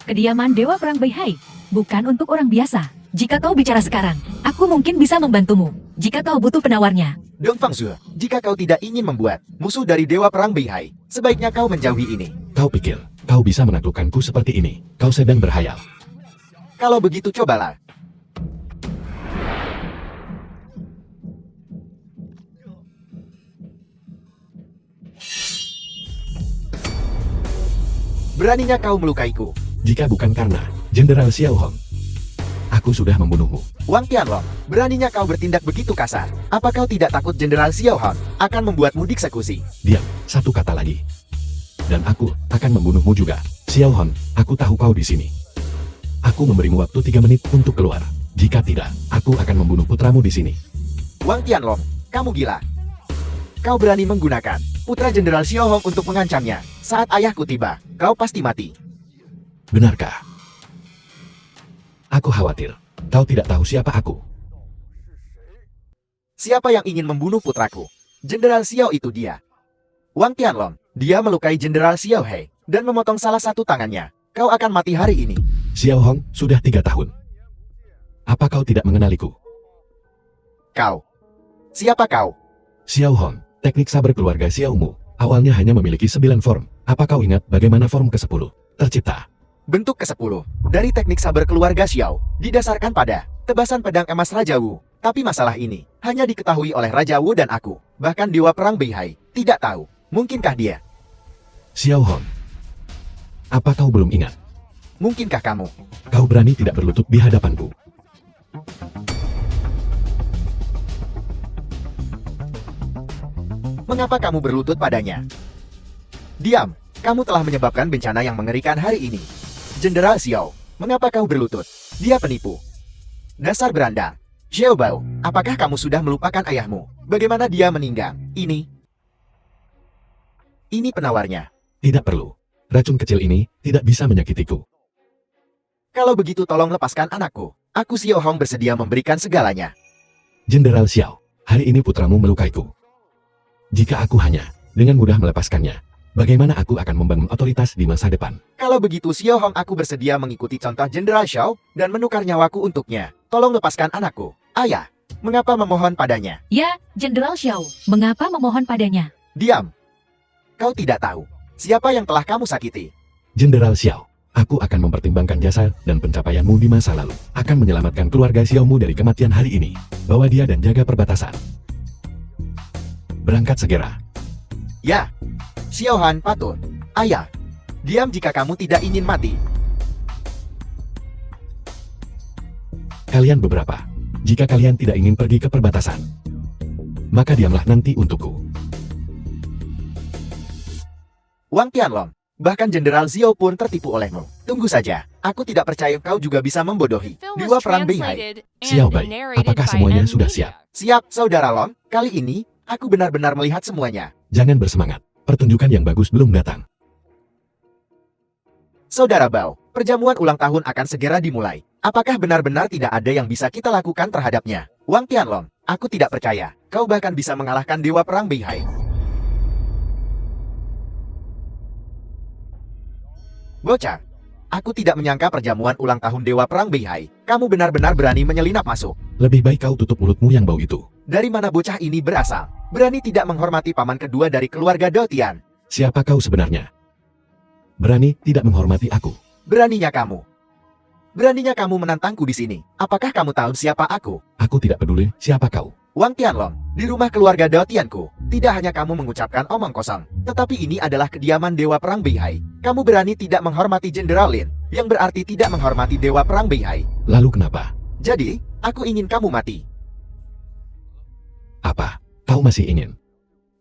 Kediaman Dewa Perang Beihai bukan untuk orang biasa. Jika kau bicara sekarang, aku mungkin bisa membantumu. Jika kau butuh penawarnya. Dongfang Zhu, jika kau tidak ingin membuat musuh dari Dewa Perang Beihai, sebaiknya kau menjauhi ini. Kau pikir, kau bisa menaklukkanku seperti ini? Kau sedang berhayal. Kalau begitu cobalah. Beraninya kau melukaiku. Jika bukan karena Jenderal Xiao Hong, aku sudah membunuhmu. Wang Tianlong, beraninya kau bertindak begitu kasar. Apa kau tidak takut Jenderal Xiao Hong akan membuatmu dieksekusi? Diam, satu kata lagi. Dan aku akan membunuhmu juga. Xiao Hong, aku tahu kau di sini. Aku memberimu waktu 3 menit untuk keluar. Jika tidak, aku akan membunuh putramu di sini. Wang Tianlong, kamu gila. Kau berani menggunakan putra Jenderal Xiao Hong untuk mengancamnya. Saat ayahku tiba, kau pasti mati. Benarkah? Aku khawatir. Kau tidak tahu siapa aku. Siapa yang ingin membunuh putraku? Jenderal Xiao itu dia. Wang Tianlong, Dia melukai Jenderal Xiao Hei dan memotong salah satu tangannya. Kau akan mati hari ini. Xiao Hong, sudah 3 tahun. Apa kau tidak mengenaliku? Kau. Siapa kau? Xiao Hong, teknik saber keluarga Xiao Mu. Awalnya hanya memiliki 9 form. Apa kau ingat bagaimana form ke-10 tercipta? Bentuk ke-10 dari teknik saber keluarga Xiao didasarkan pada tebasan pedang emas Raja Wu. Tapi masalah ini hanya diketahui oleh Raja Wu dan aku. Bahkan Dewa Perang Beihai tidak tahu. Mungkinkah dia? Xiao Hong, apa kau belum ingat? Mungkinkah kamu? Kau berani tidak berlutut di hadapanku. Mengapa kamu berlutut padanya? Diam, kamu telah menyebabkan bencana yang mengerikan hari ini. Jenderal Xiao, mengapa kau berlutut? Dia penipu. Dasar beranda. Xiao Bao, apakah kamu sudah melupakan ayahmu? Bagaimana dia meninggal? Ini penawarnya. Tidak perlu. Racun kecil ini tidak bisa menyakitiku. Kalau begitu tolong lepaskan anakku. Aku Xiao Hong bersedia memberikan segalanya. Jenderal Xiao, hari ini putramu melukaiku. Jika aku hanya dengan mudah melepaskannya, bagaimana aku akan membangun otoritas di masa depan? Kalau begitu Xiao Hong, aku bersedia mengikuti contoh Jenderal Xiao dan menukar nyawaku untuknya. Tolong lepaskan anakku. Ayah, mengapa memohon padanya? Ya, Jenderal Xiao, mengapa memohon padanya? Diam. Kau tidak tahu siapa yang telah kamu sakiti. Jenderal Xiao, aku akan mempertimbangkan jasa dan pencapaianmu di masa lalu. Akan menyelamatkan keluarga Xiaomu dari kematian hari ini. Bawa dia dan jaga perbatasan. Berangkat segera. Ya, Xiao Han patut. Ayah, diam jika kamu tidak ingin mati. Kalian beberapa. Jika kalian tidak ingin pergi ke perbatasan, maka diamlah nanti untukku. Wang Tianlong, bahkan Jenderal Xiao pun tertipu olehmu. Tunggu saja, aku tidak percaya kau juga bisa membodohi The film Dewa was Perang Beihai. translated Xiao and Bai, narrated apakah by semuanya M. sudah Media. siap? Siap, Saudara Long. Kali ini, aku benar-benar melihat semuanya. Jangan bersemangat. Pertunjukan yang bagus belum datang. Saudara Bao, perjamuan ulang tahun akan segera dimulai. Apakah benar-benar tidak ada yang bisa kita lakukan terhadapnya? Wang Tianlong, aku tidak percaya. Kau bahkan bisa mengalahkan Dewa Perang Beihai. Bocah, aku tidak menyangka perjamuan ulang tahun Dewa Perang Beihai. Kamu benar-benar berani menyelinap masuk. Lebih baik kau tutup mulutmu yang bau itu. Dari mana bocah ini berasal? Berani tidak menghormati paman kedua dari keluarga Daotian. Siapa kau sebenarnya? Berani tidak menghormati aku. Beraninya kamu. Beraninya kamu menantangku di sini. Apakah kamu tahu siapa aku? Aku tidak peduli siapa kau. Wang Tianlong, di rumah keluarga Daotianku, tidak hanya kamu mengucapkan omong kosong, tetapi ini adalah kediaman Dewa Perang Beihai. Kamu berani tidak menghormati Jenderal Lin, yang berarti tidak menghormati Dewa Perang Beihai. Lalu kenapa? Jadi, aku ingin kamu mati. Apa? Kau masih ingin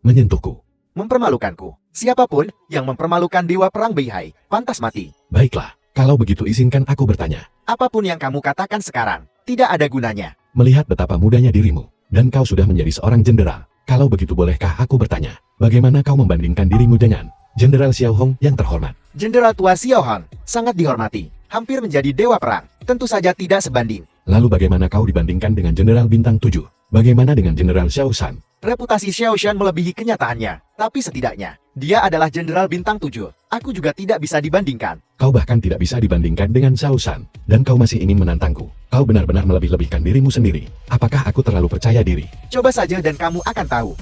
menyentuhku? Mempermalukanku. Siapapun yang mempermalukan Dewa Perang Beihai, pantas mati. Baiklah, kalau begitu izinkan aku bertanya. Apapun yang kamu katakan sekarang, tidak ada gunanya. Melihat betapa mudanya dirimu, dan kau sudah menjadi seorang jenderal. Kalau begitu bolehkah aku bertanya, bagaimana kau membandingkan dirimu dengan Jenderal Xiao Hong yang terhormat? Jenderal tua Xiao Hong, sangat dihormati. Hampir menjadi Dewa Perang. Tentu saja tidak sebanding. Lalu bagaimana kau dibandingkan dengan Jenderal Bintang 7? Bagaimana dengan Jenderal Xiao Shan? Reputasi Xiao Shan melebihi kenyataannya. Tapi setidaknya, dia adalah Jenderal Bintang 7. Aku juga tidak bisa dibandingkan. Kau bahkan tidak bisa dibandingkan dengan Xiao Shan. Dan kau masih ingin menantangku. Kau benar-benar melebih-lebihkan dirimu sendiri. Apakah aku terlalu percaya diri? Coba saja dan kamu akan tahu.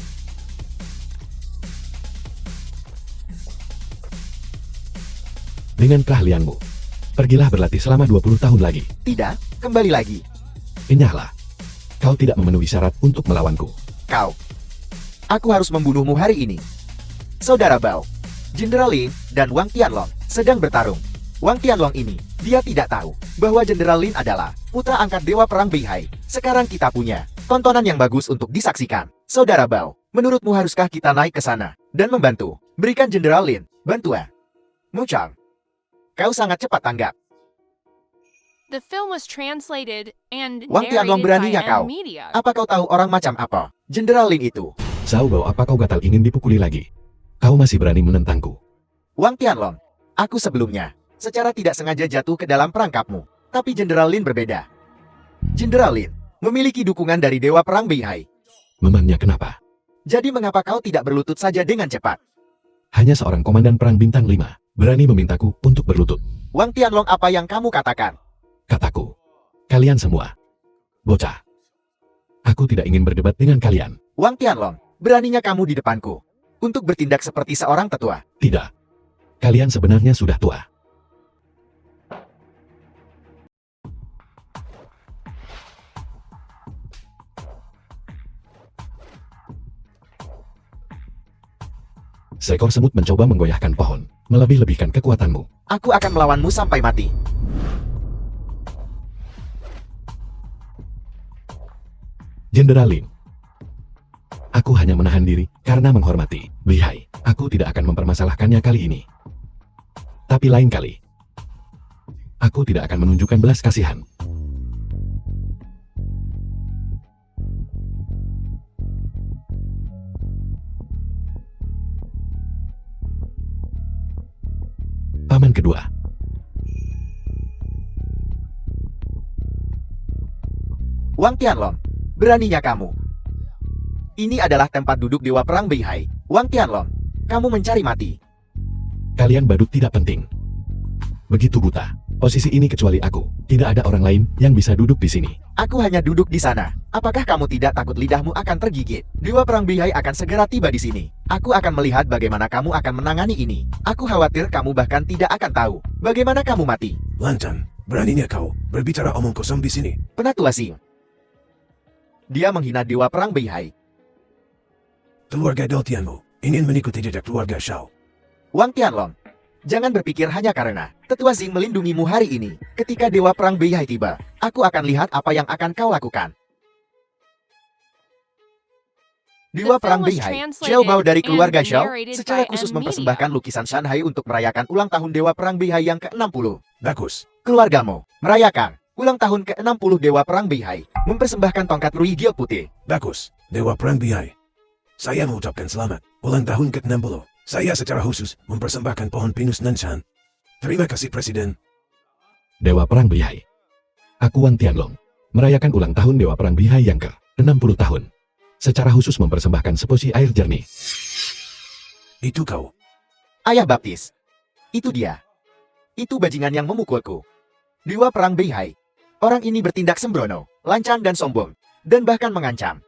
Dengan keahlianmu, pergilah berlatih selama 20 tahun lagi. Tidak, kembali lagi. Enyahlah. Kau tidak memenuhi syarat untuk melawanku. Kau. Aku harus membunuhmu hari ini. Saudara Bao, Jenderal Lin dan Wang Tianlong sedang bertarung. Wang Tianlong ini, dia tidak tahu bahwa Jenderal Lin adalah putra angkat Dewa Perang Beihai. Sekarang kita punya tontonan yang bagus untuk disaksikan. Saudara Bao, menurutmu haruskah kita naik ke sana dan membantu? Berikan Jenderal Lin bantuan. Muchang, kau sangat cepat tanggap. The film was translated and Wang Tianlong, narrated beraninya by kau. M. Media. Apa kau tahu orang macam apa Jenderal Lin itu? Xiao Bao, apa kau gatal ingin dipukuli lagi? Kau masih berani menentangku. Wang Tianlong, aku sebelumnya secara tidak sengaja jatuh ke dalam perangkapmu. Tapi Jenderal Lin berbeda. Jenderal Lin memiliki dukungan dari Dewa Perang Beihai. Memangnya kenapa? Jadi mengapa kau tidak berlutut saja dengan cepat? Hanya seorang komandan perang bintang 5 berani memintaku untuk berlutut. Wang Tianlong, apa yang kamu katakan? Kataku, kalian semua bocah. Aku tidak ingin berdebat dengan kalian. Wang Tianlong, beraninya kamu di depanku untuk bertindak seperti seorang tetua. Tidak. Kalian sebenarnya sudah tua. Seekor semut mencoba menggoyahkan pohon, melebih-lebihkan kekuatanmu. Aku akan melawanmu sampai mati. Jenderal Lin. Aku hanya menahan diri karena menghormati Beihai. Aku tidak akan mempermasalahkannya kali ini. Tapi lain kali, aku tidak akan menunjukkan belas kasihan. Paman kedua. Wang Tianlong, beraninya kamu. Ini adalah tempat duduk Dewa Perang Beihai. Wang Tianlong, kamu mencari mati. Kalian badut tidak penting. Begitu buta. Posisi ini kecuali aku. Tidak ada orang lain yang bisa duduk di sini. Aku hanya duduk di sana. Apakah kamu tidak takut lidahmu akan tergigit? Dewa Perang Beihai akan segera tiba di sini. Aku akan melihat bagaimana kamu akan menangani ini. Aku khawatir kamu bahkan tidak akan tahu bagaimana kamu mati. Lantan, beraninya kau berbicara omong kosong di sini. Penatua Xing. Dia menghina Dewa Perang Beihai. Keluarga Daltianmu ingin mengikuti jejak keluarga Shao. Wang Tianlong, jangan berpikir hanya karena Tetua Xing melindungimu hari ini. Ketika Dewa Perang Beihai tiba, aku akan lihat apa yang akan kau lakukan. Dewa The Perang film was Beihai, translated Xiao Bao dari and keluarga Xiao, narrated secara by khusus M mempersembahkan lukisan Shanhai untuk merayakan ulang tahun Dewa Perang Beihai yang ke-60. Bagus. Keluargamu merayakan ulang tahun ke-60 Dewa Perang Beihai, mempersembahkan tongkat Rui Gil putih. Bagus. Dewa Perang Beihai. Saya mengucapkan selamat ulang tahun ke-60. Saya secara khusus mempersembahkan pohon pinus Nanshan. Terima kasih Presiden. Dewa Perang Beihai. Aku Wang Tianlong, merayakan ulang tahun Dewa Perang Beihai yang ke-60 tahun. Secara khusus mempersembahkan seposi air jernih. Itu kau. Ayah baptis. Itu dia. Itu bajingan yang memukulku. Dewa Perang Beihai. Orang ini bertindak sembrono, lancang dan sombong, dan bahkan mengancam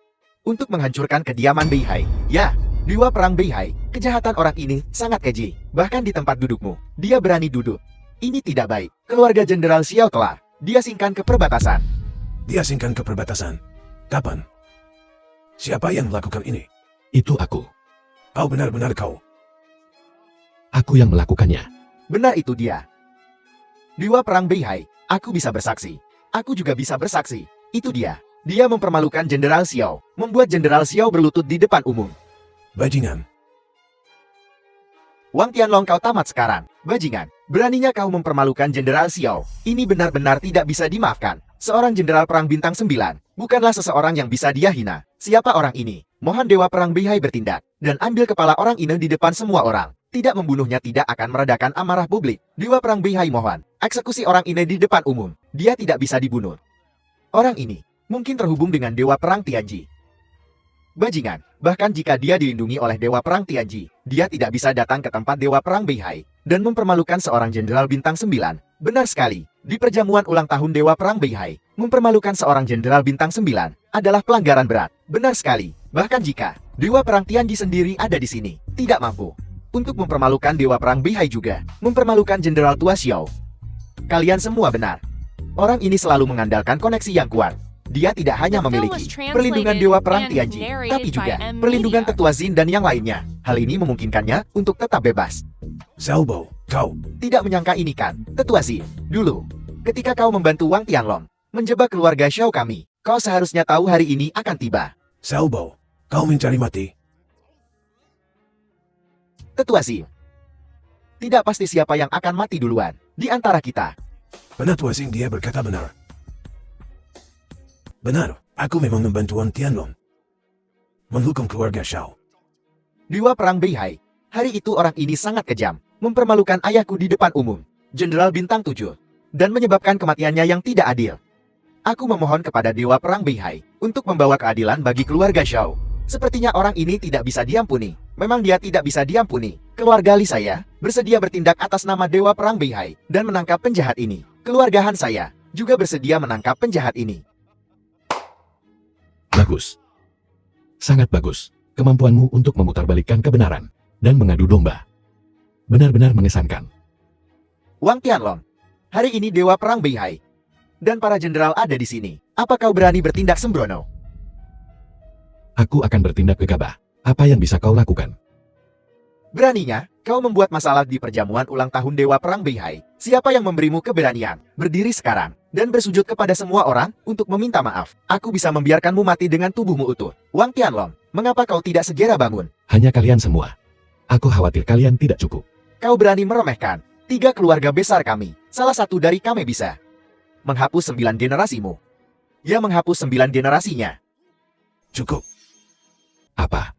untuk menghancurkan kediaman Beihai. Ya, Dewa Perang Beihai, kejahatan orang ini sangat keji. Bahkan di tempat dudukmu, dia berani duduk. Ini tidak baik. Keluarga Jenderal Xiao telah diasingkan ke perbatasan. Diasingkan ke perbatasan. Kapan? Siapa yang melakukan ini? Itu aku. Kau benar-benar kau. Aku yang melakukannya. Benar, itu dia. Dewa Perang Beihai, aku bisa bersaksi. Aku juga bisa bersaksi. Itu dia. Dia mempermalukan Jenderal Xiao, membuat Jenderal Xiao berlutut di depan umum. Bajingan. Wang Tianlong, kau tamat sekarang. Bajingan, beraninya kau mempermalukan Jenderal Xiao. Ini benar-benar tidak bisa dimaafkan. Seorang Jenderal Perang Bintang 9, bukanlah seseorang yang bisa dia hina. Siapa orang ini? Mohon Dewa Perang Beihai bertindak, dan ambil kepala orang ini di depan semua orang. Tidak membunuhnya tidak akan meredakan amarah publik. Dewa Perang Beihai mohon, eksekusi orang ini di depan umum. Dia tidak bisa dibunuh. Orang ini mungkin terhubung dengan Dewa Perang Tianji. Bajingan, bahkan jika dia dilindungi oleh Dewa Perang Tianji, dia tidak bisa datang ke tempat Dewa Perang Beihai dan mempermalukan seorang Jenderal Bintang 9. Benar sekali, di perjamuan ulang tahun Dewa Perang Beihai, mempermalukan seorang Jenderal Bintang 9 adalah pelanggaran berat. Benar sekali, bahkan jika Dewa Perang Tianji sendiri ada di sini, tidak mampu untuk mempermalukan Dewa Perang Beihai juga, mempermalukan Jenderal Tua Xiao. Kalian semua benar. Orang ini selalu mengandalkan koneksi yang kuat. Dia tidak hanya memiliki perlindungan Dewa Perang Tianji, tapi juga perlindungan Tetua Xin dan yang lainnya. Hal ini memungkinkannya untuk tetap bebas. Xiao Bao, kau. Tidak menyangka ini kan, Tetua Xin. Dulu, ketika kau membantu Wang Tianlong menjebak keluarga Xiao kami, kau seharusnya tahu hari ini akan tiba. Xiao Bao, kau mencari mati. Tetua Xin. Tidak pasti siapa yang akan mati duluan di antara kita. Penatua Xing, dia berkata benar. Benar, aku memang membantu Wang Tianlong menghukum keluarga Shao. Dewa Perang Beihai, hari itu orang ini sangat kejam, mempermalukan ayahku di depan umum, Jenderal Bintang 7, dan menyebabkan kematiannya yang tidak adil. Aku memohon kepada Dewa Perang Beihai untuk membawa keadilan bagi keluarga Shao. Sepertinya orang ini tidak bisa diampuni. Memang dia tidak bisa diampuni. Keluarga Li saya bersedia bertindak atas nama Dewa Perang Beihai dan menangkap penjahat ini. Keluarga Han saya juga bersedia menangkap penjahat ini. Bagus. Sangat bagus. Kemampuanmu untuk memutarbalikkan kebenaran dan mengadu domba. Benar-benar mengesankan. Wang Tianlong, hari ini Dewa Perang Beihai dan para jenderal ada di sini. Apa kau berani bertindak sembrono? Aku akan bertindak gegabah. Apa yang bisa kau lakukan? Beraninya, kau membuat masalah di perjamuan ulang tahun Dewa Perang Beihai. Siapa yang memberimu keberanian? Berdiri sekarang dan bersujud kepada semua orang untuk meminta maaf. Aku bisa membiarkanmu mati dengan tubuhmu utuh. Wang Tianlong, mengapa kau tidak segera bangun? Hanya kalian semua. Aku khawatir kalian tidak cukup. Kau berani meremehkan 3 keluarga besar kami. Salah satu dari kami bisa menghapus 9 generasimu. Ya, menghapus 9 generasinya. Cukup. Apa?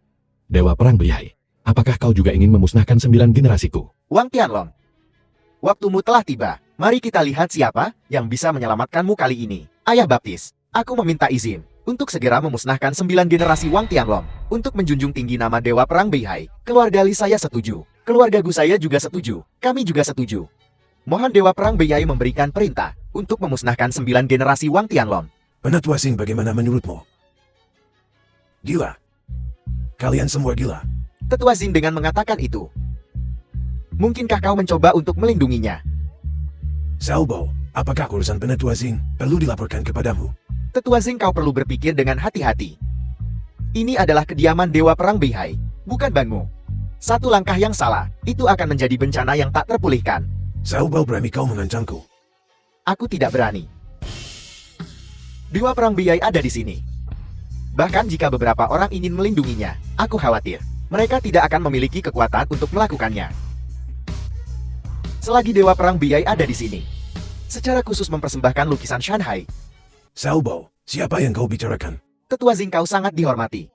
Dewa Perang Beihai, apakah kau juga ingin memusnahkan 9 generasiku? Wang Tianlong, waktumu telah tiba. Mari kita lihat siapa yang bisa menyelamatkanmu kali ini. Ayah Baptis, aku meminta izin untuk segera memusnahkan 9 generasi Wang Tianlong untuk menjunjung tinggi nama Dewa Perang Beihai. Keluarga Li saya setuju. Keluarga Gu saya juga setuju. Kami juga setuju. Mohon Dewa Perang Beihai memberikan perintah untuk memusnahkan 9 generasi Wang Tianlong. Penatua Sing, bagaimana menurutmu? Gila. Kalian semua gila. Tetua Zin dengan mengatakan itu. Mungkinkah kau mencoba untuk melindunginya? Xiaobo, apakah urusan Penatua Sing perlu dilaporkan kepadamu? Tetua Zing, kau perlu berpikir dengan hati-hati. Ini adalah kediaman Dewa Perang Beihai, bukan banmu. Satu langkah yang salah, itu akan menjadi bencana yang tak terpulihkan. Xiaobo, berani kau mengancamku? Aku tidak berani. Dewa Perang Beihai ada di sini. Bahkan jika beberapa orang ingin melindunginya, aku khawatir mereka tidak akan memiliki kekuatan untuk melakukannya. Selagi Dewa Perang Beihai ada di sini, secara khusus mempersembahkan lukisan Shanghai, Xiaobo, siapa yang kau bicarakan? Tetua Zing, kau sangat dihormati.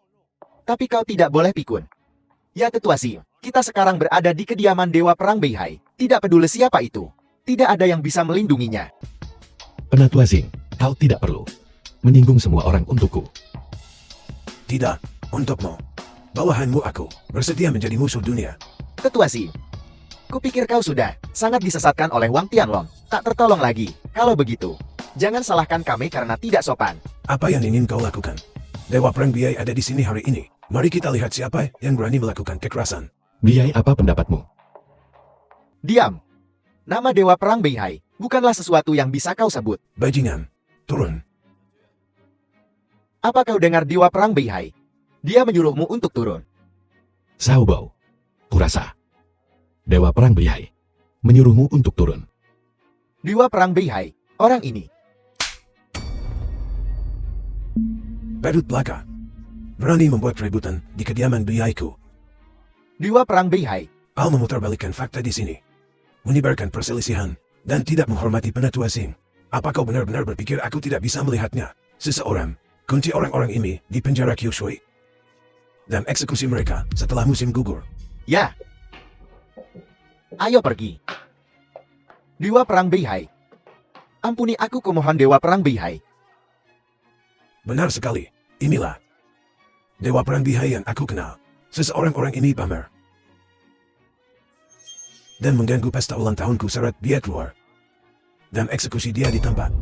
Tapi kau tidak boleh pikun. Ya Tetua Zing, kita sekarang berada di kediaman Dewa Perang Beihai. Tidak peduli siapa itu. Tidak ada yang bisa melindunginya. Penatua Zing, kau tidak perlu menyinggung semua orang untukku. Tidak, untukmu. Bawahanmu aku bersedia menjadi musuh dunia. Tetua Zing, kupikir kau sudah sangat disesatkan oleh Wang Tianlong. Tak tertolong lagi. Kalau begitu, jangan salahkan kami karena tidak sopan. Apa yang ingin kau lakukan? Dewa Perang Beihai ada di sini hari ini. Mari kita lihat siapa yang berani melakukan kekerasan. Beihai, apa pendapatmu? Diam. Nama Dewa Perang Beihai bukanlah sesuatu yang bisa kau sebut. Bajingan, turun. Apa kau dengar Dewa Perang Beihai? Dia menyuruhmu untuk turun. Xiaobo, kurasa Dewa Perang Beihai menyuruhmu untuk turun. Dewa Perang Beihai, orang ini. Badut belaka. Berani membuat keributan di kediaman Beihaiku. Dewa Perang Beihai, Al memutarbalikkan fakta di sini. Menyebarkan perselisihan dan tidak menghormati Penatua Sing. Apa kau benar-benar berpikir aku tidak bisa melihatnya? Seseorang kunci orang-orang ini di penjara Kyushui dan eksekusi mereka setelah musim gugur. ya. Ayo pergi. Dewa Perang Beihai. Ampuni aku, kumohon Dewa Perang Beihai. Benar sekali. Inilah Dewa Perang Beihai yang aku kenal. Seseorang-orang ini pamer dan mengganggu pesta ulang tahunku syarat dia keluar dan eksekusi dia di tempat.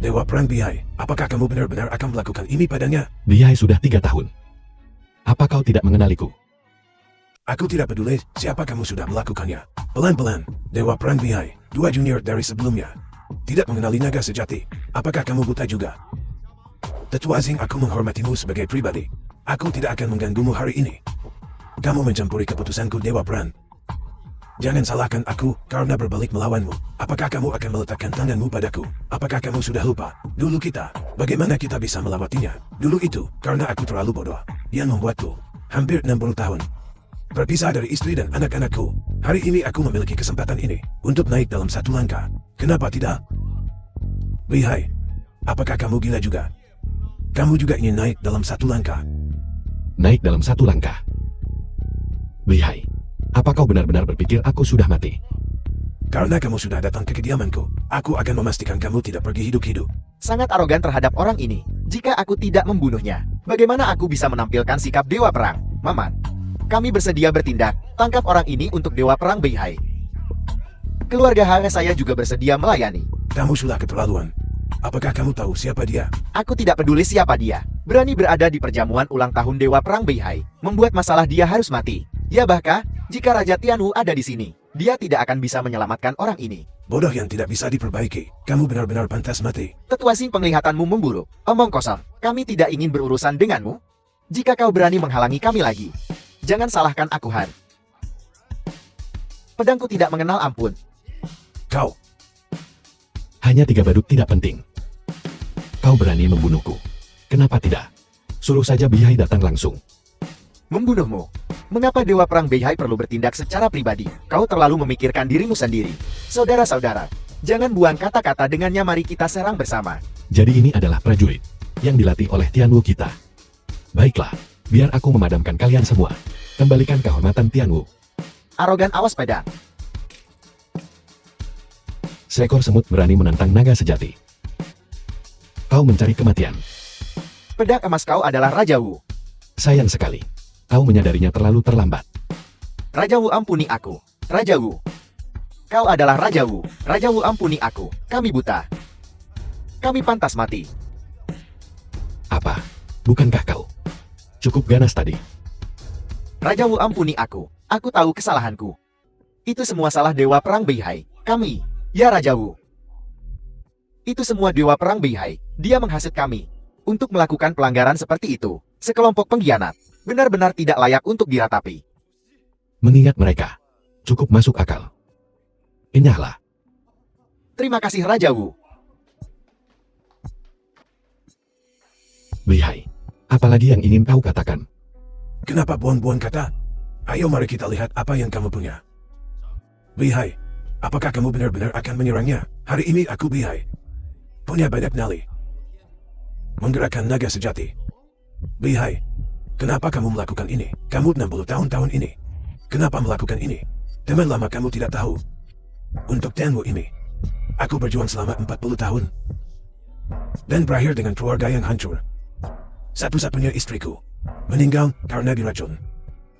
Dewa Perang Beihai, apakah kamu benar-benar akan melakukan ini padanya? Beihai sudah 3 tahun. Apa kau tidak mengenaliku? Aku tidak peduli siapa kamu sudah melakukannya. Pelan-pelan, Dewa Perang Beihai, 2 junior dari sebelumnya. Tidak mengenali naga sejati. Apakah kamu buta juga? Tetua Zing, aku menghormatimu sebagai pribadi. Aku tidak akan mengganggumu hari ini. Kamu mencampuri keputusanku, Dewa Perang. Jangan salahkan aku karena berbalik melawanmu. Apakah kamu akan meletakkan tanganmu padaku? Apakah kamu sudah lupa? Dulu kita, bagaimana kita bisa melewatinya? Dulu itu, karena aku terlalu bodoh. Yang membuatku hampir 60 tahun berpisah dari istri dan anak-anakku. Hari ini aku memiliki kesempatan ini untuk naik dalam satu langkah. Kenapa tidak? Beihai, apakah kamu gila juga? Kamu juga ingin naik dalam satu langkah? Naik dalam satu langkah. Beihai, apa kau benar-benar berpikir aku sudah mati? Karena kamu sudah datang ke kediamanku, aku akan memastikan kamu tidak pergi hidup-hidup. Sangat arogan terhadap orang ini. Jika aku tidak membunuhnya, bagaimana aku bisa menampilkan sikap Dewa Perang? Maman. Kami bersedia bertindak. Tangkap orang ini untuk Dewa Perang Beihai. Keluarga Hara saya juga bersedia melayani. Kamu sudah keterlaluan. Apakah kamu tahu siapa dia? Aku tidak peduli siapa dia. Berani berada di perjamuan ulang tahun Dewa Perang Beihai. Membuat masalah dia harus mati. Ya bahkan, jika Raja Tianwu ada di sini, dia tidak akan bisa menyelamatkan orang ini. Bodoh yang tidak bisa diperbaiki. Kamu benar-benar pantas mati. Tetua Sing, penglihatanmu memburuk. Omong kosong. Kami tidak ingin berurusan denganmu. Jika kau berani menghalangi kami lagi, jangan salahkan aku, Han. Pedangku tidak mengenal ampun. Kau, Hanya 3 badut tidak penting. Kau berani membunuhku. Kenapa tidak? Suruh saja Beihai datang langsung. Membunuhmu? Mengapa Dewa Perang Beihai perlu bertindak secara pribadi? Kau terlalu memikirkan dirimu sendiri. Saudara-saudara, jangan buang kata-kata dengannya, mari kita serang bersama. Jadi ini adalah prajurit yang dilatih oleh Tianwu kita. Baiklah, biar aku memadamkan kalian semua. Kembalikan kehormatan Tianwu. Arogan, awas pedang. Seekor semut berani menantang naga sejati. Kau mencari kematian. Pedang emas kau adalah Raja Wu. Sayang sekali. Kau menyadarinya terlalu terlambat. Raja Wu, ampuni aku. Raja Wu. Kau adalah Raja Wu. Raja Wu, ampuni aku. Kami buta. Kami pantas mati. Apa? Bukankah kau cukup ganas tadi? Raja Wu, ampuni aku. Aku tahu kesalahanku. Itu semua salah Dewa Perang Beihai. Kami. Ya Raja Wu. Itu semua Dewa Perang Beihai. Dia menghasut kami untuk melakukan pelanggaran seperti itu. Sekelompok pengkhianat. Benar-benar tidak layak untuk diratapi. Mengingat mereka, cukup masuk akal. Enyahlah. Terima kasih Raja Wu. Beihai, apalagi yang ingin kau katakan? kenapa buang-buang kata? Ayo mari kita lihat apa yang kamu punya. Beihai, apakah kamu benar-benar akan menyerangnya? Hari ini aku Beihai. Punya banyak nyali. Menggerakkan naga sejati. Beihai, kenapa kamu melakukan ini? Kamu 60 tahun ini. Kenapa melakukan ini? Teman lama kamu tidak tahu. Untuk Tianwu ini, aku berjuang selama 40 tahun. Dan berakhir dengan keluarga yang hancur. Satu-satunya istriku meninggal karena diracun.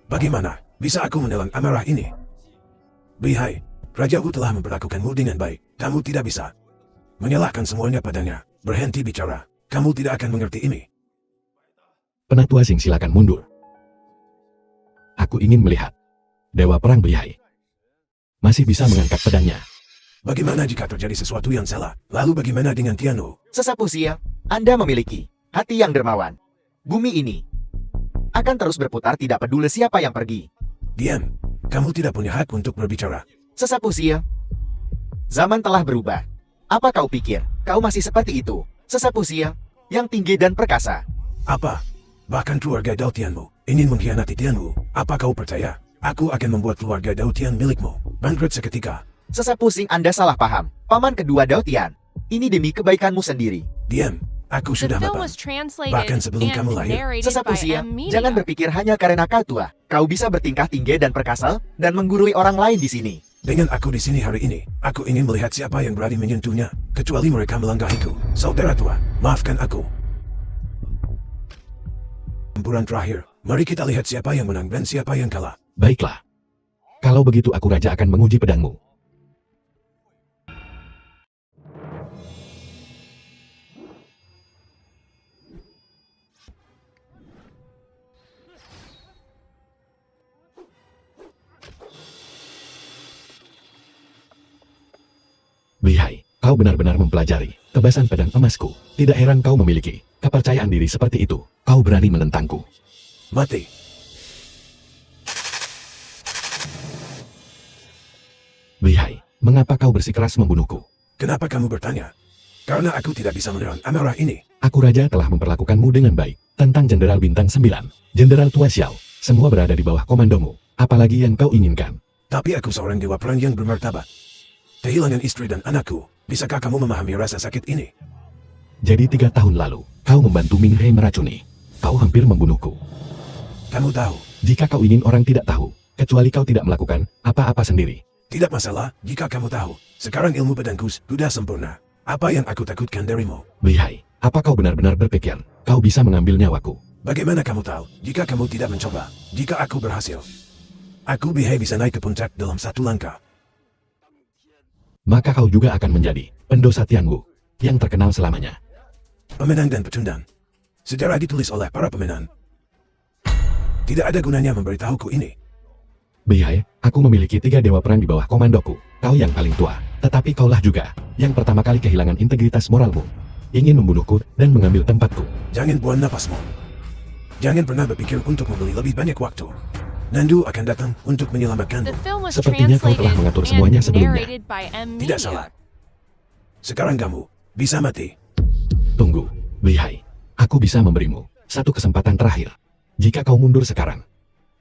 Bagaimana bisa aku menelan amarah ini? Beihai, Raja Wu telah memperlakukanmu dengan baik. Kamu tidak bisa menyalahkan semuanya padanya. Berhenti bicara. Kamu tidak akan mengerti ini. Penatua Sing, silakan mundur. Aku ingin melihat Dewa Perang Beihai masih bisa mengangkat pedangnya. Bagaimana jika terjadi sesuatu yang salah? Lalu bagaimana dengan Tianwu? Sesapu Sia, Anda memiliki hati yang dermawan. Bumi ini akan terus berputar tidak peduli siapa yang pergi. Diam. Kamu tidak punya hak untuk berbicara. Sesapu Sia, zaman telah berubah. Apa kau pikir kau masih seperti itu? Sesapu Sia, yang tinggi dan perkasa. Apa? Bahkan keluarga Dao Tianmu ingin mengkhianati Tianwu. Apa kau percaya? Aku akan membuat keluarga Dao Tian milikmu bangkrut seketika. Sesapu Sing, Anda salah paham. Paman kedua Dao Tian. Ini demi kebaikanmu sendiri. Diam. Aku The sudah film mapan. was translated Bahkan sebelum and kamu lahir. narrated Sesapu by Sia, M Media. jangan berpikir hanya karena kau tua. Kau bisa bertingkah tinggi dan perkasa dan menggurui orang lain di sini. Dengan aku di sini hari ini, aku ingin melihat siapa yang berani menyentuhnya, kecuali mereka melanggahiku. Saudara tua, maafkan aku. Campuran terakhir, mari kita lihat siapa yang menang dan siapa yang kalah. Baiklah. Kalau begitu aku raja akan menguji pedangmu. Beihai, kau benar-benar mempelajari kebasan pedang emasku. Tidak heran kau memiliki kepercayaan diri seperti itu. Kau berani menentangku. Mati. Beihai, mengapa kau bersikeras membunuhku? Kenapa kamu bertanya? Karena aku tidak bisa menahan amarah ini. Aku raja telah memperlakukanmu dengan baik. Tentang Jenderal Bintang 9, Jenderal Tua Xiao, semua berada di bawah komandomu. Apalagi yang kau inginkan? Tapi aku seorang dewa perang yang bermartabat. Kehilangan istri dan anakku, bisakah kamu memahami rasa sakit ini? Jadi 3 tahun lalu, kau membantu Ming He meracuni. Kau hampir membunuhku. Kamu tahu, Jika kau ingin orang tidak tahu, kecuali kau tidak melakukan apa-apa sendiri. tidak masalah jika kamu tahu. Sekarang ilmu pedangku sudah sempurna. Apa yang aku takutkan darimu? Beihai, apa kau benar-benar berpikir kau bisa mengambil nyawaku? Bagaimana kamu tahu jika kamu tidak mencoba? Jika aku berhasil, aku bisa naik ke puncak dalam satu langkah. Maka kau juga akan menjadi pendosa Tianwu yang terkenal selamanya. Pemenang dan pecundang. Sejarah ditulis oleh para pemenang. Tidak ada gunanya memberitahuku ini. Beihai, aku memiliki 3 dewa perang di bawah komandoku. Kau yang paling tua, tetapi kaulah juga yang pertama kali kehilangan integritas moralmu. Ingin membunuhku dan mengambil tempatku. Jangan buang napasmu. Jangan pernah berpikir untuk membeli lebih banyak waktu. Nandu akan datang untuk menyelamatkanmu. The film was Sepertinya kau telah translated mengatur semuanya and sebelumnya. narrated by M. Tidak Media. salah. Sekarang kamu bisa mati. Tunggu, Beihai. Aku bisa memberimu satu kesempatan terakhir. Jika kau mundur sekarang,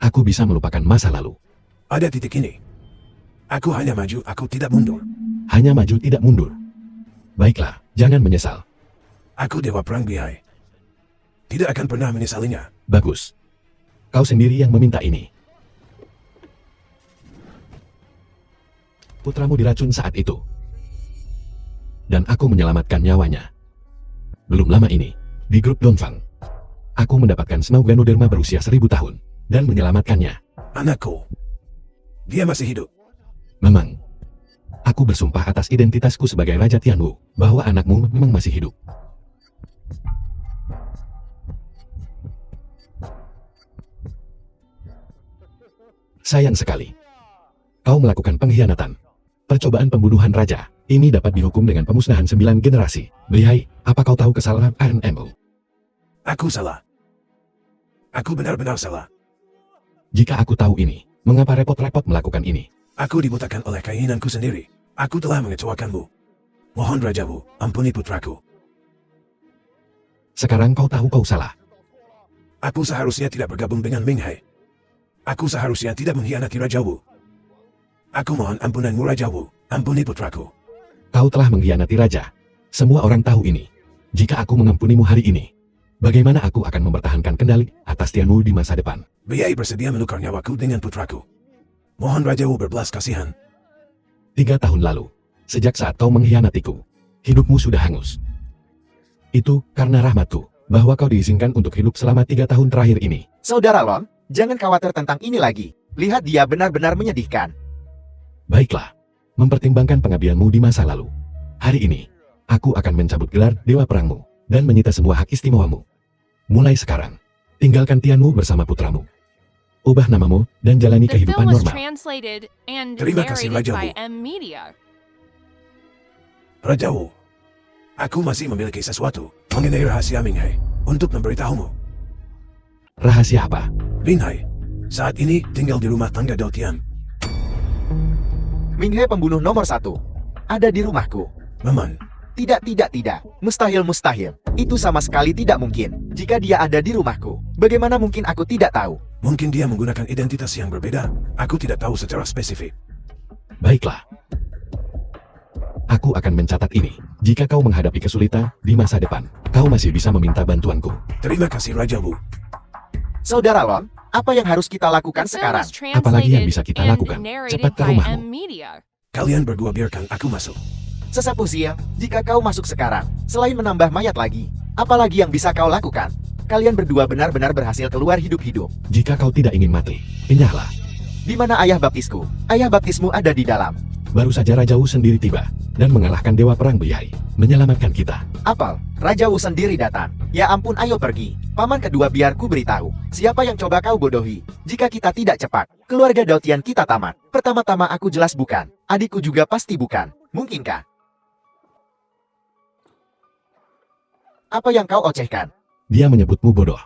aku bisa melupakan masa lalu. Ada titik ini. Aku hanya maju, aku tidak mundur. Hanya maju tidak mundur. Baiklah, jangan menyesal. Aku dewa perang Beihai. Tidak akan pernah menyesalinya. Bagus. Kau sendiri yang meminta ini. Putramu diracun saat itu. Dan aku menyelamatkan nyawanya. Belum lama ini, di grup Dongfang, aku mendapatkan Snow Ganoderma berusia 1000 tahun, dan menyelamatkannya. Anakku. Dia masih hidup. Memang, aku bersumpah atas identitasku sebagai Raja Tianwu, bahwa anakmu memang masih hidup. Sayang sekali. Kau melakukan pengkhianatan. Percobaan pembunuhan raja. Ini dapat dihukum dengan pemusnahan 9 generasi. Beihai, apa kau tahu kesalahan RNMO? Aku salah. Aku benar-benar salah. Jika aku tahu ini, mengapa repot-repot melakukan ini? Aku dibutakan oleh keinginanku sendiri. Aku telah mengecewakanmu. Mohon Rajawu, ampuni putraku. Sekarang kau tahu kau salah. Aku seharusnya tidak bergabung dengan Minghai. Aku seharusnya tidak mengkhianati Rajawu. Aku mohon ampunanmu Rajawu, ampuni putraku. Kau telah mengkhianati raja. Semua orang tahu ini. Jika aku mengampunimu hari ini, bagaimana aku akan mempertahankan kendali atas Tianwu di masa depan? Beihai bersedia menukar nyawaku dengan putraku. Mohon Rajawu berbelas kasihan. 3 tahun lalu, sejak saat kau mengkhianatiku, hidupmu sudah hangus. Itu karena rahmatku, bahwa kau diizinkan untuk hidup selama 3 tahun terakhir ini. Saudara Lon, jangan khawatir tentang ini lagi. Lihat dia benar-benar menyedihkan. Baiklah, mempertimbangkan pengabdianmu di masa lalu. Hari ini, aku akan mencabut gelar Dewa Perangmu, dan menyita semua hak istimewamu. Mulai sekarang, tinggalkan Tianwu bersama putramu. Ubah namamu, dan jalani The film kehidupan was normal. translated and Terima kasih, narrated by Rajawu. M. Media. Rajawu, aku masih memiliki sesuatu mengenai rahasia Minghai untuk memberitahumu. Rahasia apa? Minghai, saat ini tinggal di rumah tangga Daotian. Minghai pembunuh nomor 1. Ada di rumahku. Memang, Tidak. Mustahil. Itu sama sekali tidak mungkin. Jika dia ada di rumahku, bagaimana mungkin aku tidak tahu? mungkin dia menggunakan identitas yang berbeda. Aku tidak tahu secara spesifik. Baiklah. Aku akan mencatat ini. Jika kau menghadapi kesulitan di masa depan, kau masih bisa meminta bantuanku. Terima kasih Rajawu. Saudara Lon, apa yang harus kita lakukan The film sekarang? was Apalagi yang translated bisa kita and lakukan? narrated Cepat ke by rumahmu. M. Media. Kalian berdua biarkan aku masuk. Sesapu Sia, jika kau masuk sekarang, selain menambah mayat lagi, apalagi yang bisa kau lakukan? Kalian berdua benar-benar berhasil keluar hidup-hidup. Jika kau tidak ingin mati, enyahlah. Di mana ayah baptisku? Ayah baptismu ada di dalam. Baru saja Raja Wu sendiri tiba, dan mengalahkan Dewa Perang Beihai, menyelamatkan kita. Apal, Raja Wu sendiri datang. Ya ampun, ayo pergi. Paman kedua biar ku beritahu. Siapa yang coba kau bodohi? Jika kita tidak cepat, keluarga Daotian kita tamat. Pertama-tama aku jelas bukan. Adikku juga pasti bukan. Mungkinkah? Apa yang kau ocehkan? Dia menyebutmu bodoh.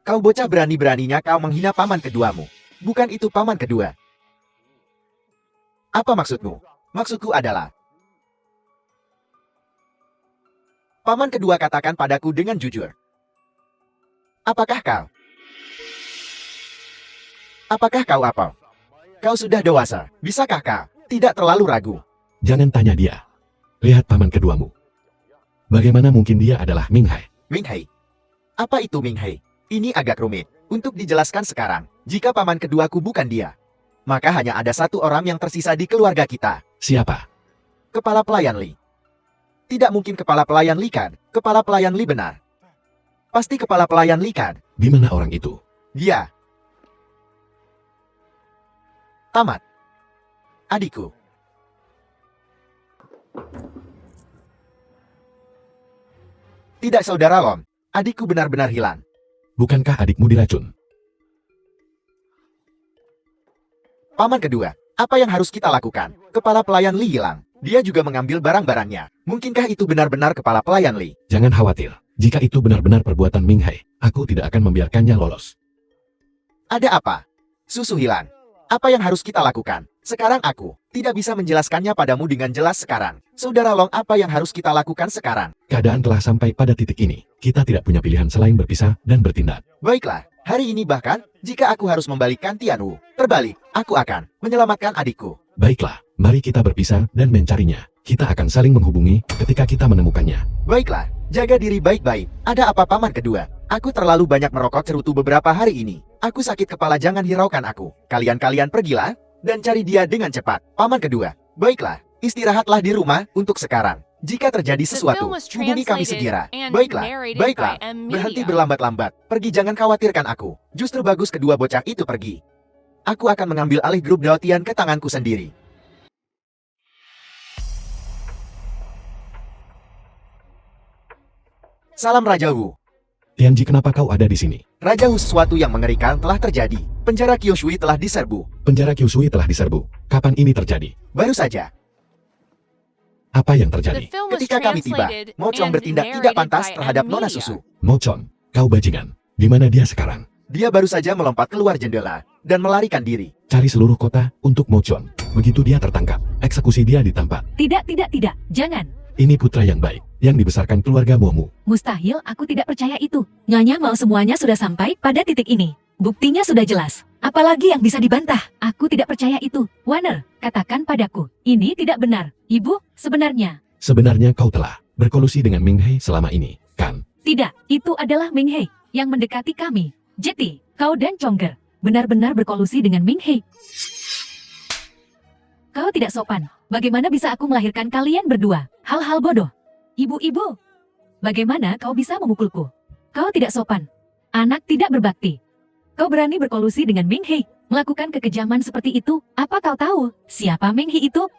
Kau bocah berani-beraninya kau menghina paman keduamu. Bukan itu paman kedua. Apa maksudmu? Maksudku adalah paman kedua katakan padaku dengan jujur. Apakah kau? Apakah kau apa? Kau sudah dewasa. Bisakah kau? Tidak terlalu ragu. Jangan tanya dia. Lihat paman keduamu. Bagaimana mungkin dia adalah Minghai? Minghai. Apa itu Minghai? Ini agak rumit. Untuk dijelaskan sekarang, jika paman keduaku bukan dia, maka hanya ada satu orang yang tersisa di keluarga kita. Siapa? Kepala pelayan Li. Tidak mungkin kepala pelayan Li kan? Kepala pelayan Li benar. Pasti kepala pelayan Lee kan? Di mana orang itu? Dia. Tamat. Adikku. Tidak, Saudara Long. Adikku benar-benar hilang. Bukankah adikmu diracun? Paman kedua, apa yang harus kita lakukan? Kepala pelayan Lee hilang. Dia juga mengambil barang-barangnya. Mungkinkah itu benar-benar kepala pelayan Lee? Jangan khawatir. Jika itu benar-benar perbuatan Ming Hei, aku tidak akan membiarkannya lolos. Ada apa? Susu hilang. Apa yang harus kita lakukan? Sekarang aku tidak bisa menjelaskannya padamu dengan jelas sekarang. Saudara Long, apa yang harus kita lakukan sekarang? Keadaan telah sampai pada titik ini. Kita tidak punya pilihan selain berpisah dan bertindak. Baiklah, hari ini bahkan, jika aku harus membalikkan Tianwu, terbalik, aku akan menyelamatkan adikku. Baiklah, mari kita berpisah dan mencarinya. Kita akan saling menghubungi ketika kita menemukannya. Baiklah, jaga diri baik-baik. Ada apa, Paman kedua? Aku terlalu banyak merokok cerutu beberapa hari ini. Aku sakit kepala, jangan hiraukan aku. Kalian pergilah dan cari dia dengan cepat. Paman kedua, baiklah, istirahatlah di rumah untuk sekarang. Jika terjadi sesuatu, hubungi kami segera. Baiklah, berhenti berlambat-lambat. Pergi, jangan khawatirkan aku. Justru bagus kedua bocah itu pergi. Aku akan mengambil alih grup Daotian ke tanganku sendiri. Salam Raja Wu. Tianji, kenapa kau ada di sini? Raja Wu, sesuatu yang mengerikan telah terjadi. Penjara Kyushui telah diserbu. Penjara Kyushui telah diserbu. Kapan ini terjadi? Baru saja. Apa yang The terjadi? film was Ketika kami tiba, translated Mo Chong and bertindak tidak narrated pantas by terhadap Nona Amelia. Susu. Mo Chong, kau bajingan. Di mana dia sekarang? Dia baru saja melompat keluar jendela dan melarikan diri. Cari seluruh kota untuk Mo Chong. Begitu dia tertangkap, eksekusi dia di tempat. Tidak, jangan. Ini putra yang baik, yang dibesarkan keluarga Momu. Mustahil, aku tidak percaya itu. Nyonya mau semuanya sudah sampai pada titik ini. Buktinya sudah jelas. Apalagi yang bisa dibantah? Aku tidak percaya itu. Warner, katakan padaku, ini tidak benar. Ibu, sebenarnya. Sebenarnya kau telah berkolusi dengan Ming Hei selama ini, kan? Tidak, itu adalah Ming Hei yang mendekati kami. Jeti, kau dan Chongger benar-benar berkolusi dengan Ming Hei. Kau tidak sopan. Bagaimana bisa aku melahirkan kalian berdua? Hal-hal bodoh. Ibu-ibu, bagaimana kau bisa memukulku? Kau tidak sopan. Anak tidak berbakti. Kau berani berkolusi dengan Ming Hei, melakukan kekejaman seperti itu. Apa kau tahu siapa Ming Hei itu?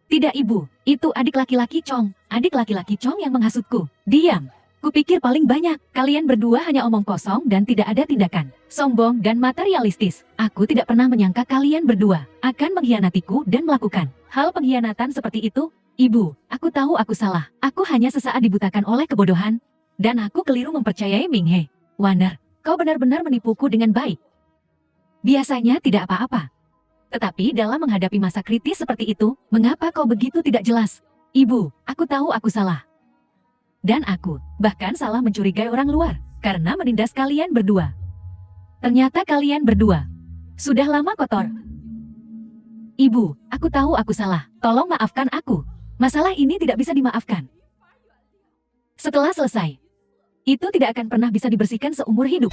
Tidak, ibu. Itu adik laki-laki Chong. Adik laki-laki Chong yang menghasutku. Diam. Kupikir paling banyak, kalian berdua hanya omong kosong dan tidak ada tindakan. Sombong dan materialistis. Aku tidak pernah menyangka kalian berdua akan mengkhianatiku dan melakukan hal pengkhianatan seperti itu. Ibu, aku tahu aku salah. Aku hanya sesaat dibutakan oleh kebodohan. Dan aku keliru mempercayai Ming Hei. Warner, kau benar-benar menipuku dengan baik. Biasanya tidak apa-apa. Tetapi dalam menghadapi masa kritis seperti itu, mengapa kau begitu tidak jelas? Ibu, aku tahu aku salah. Dan aku bahkan salah mencurigai orang luar karena menindas kalian berdua. Ternyata kalian berdua sudah lama kotor. Ibu, aku tahu aku salah. Tolong maafkan aku. Masalah ini tidak bisa dimaafkan. Setelah selesai, itu tidak akan pernah bisa dibersihkan seumur hidup.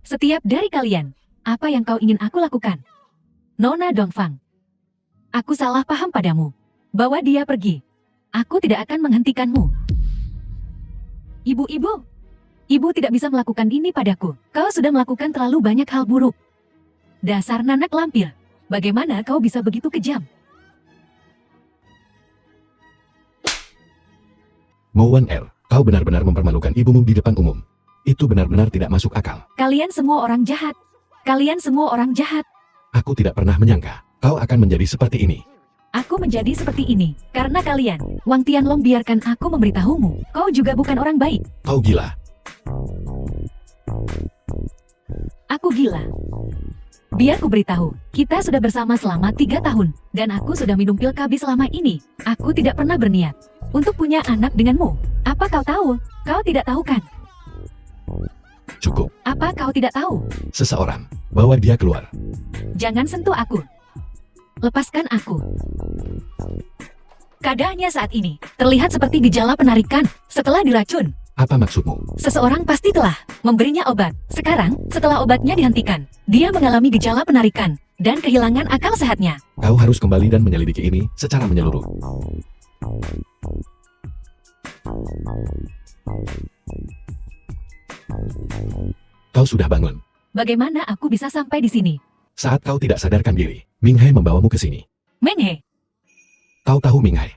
Setiap dari kalian, apa yang kau ingin aku lakukan? Nona Dongfang, aku salah paham padamu. Bawa dia pergi. Aku tidak akan menghentikanmu. Ibu-ibu, ibu tidak bisa melakukan ini padaku. Kau sudah melakukan terlalu banyak hal buruk. Dasar nanak lampir. Bagaimana kau bisa begitu kejam? Mo Wan Er, kau benar-benar mempermalukan ibumu di depan umum. Itu benar-benar tidak masuk akal. Kalian semua orang jahat. Kalian semua orang jahat. Aku tidak pernah menyangka kau akan menjadi seperti ini. Aku menjadi seperti ini karena kalian. Wang Tianlong, biarkan aku memberitahumu. Kau juga bukan orang baik. Kau gila. Aku gila. Biar ku beritahu, kita sudah bersama selama 3 tahun. Dan aku sudah minum pil KB selama ini. Aku tidak pernah berniat untuk punya anak denganmu. Apa kau tahu? Kau tidak tahu kan? Cukup. Apa kau tidak tahu? Seseorang, bawa dia keluar. Jangan sentuh aku. Lepaskan aku. Keadaannya saat ini terlihat seperti gejala penarikan setelah diracun. Apa maksudmu? Seseorang pasti telah memberinya obat. Sekarang, setelah obatnya dihentikan, dia mengalami gejala penarikan dan kehilangan akal sehatnya. Kau harus kembali dan menyelidiki ini secara menyeluruh. Kau sudah bangun. Bagaimana aku bisa sampai di sini? Saat kau tidak sadarkan diri, Ming Hai membawamu ke sini. Meng He, Kau tahu Ming Hai?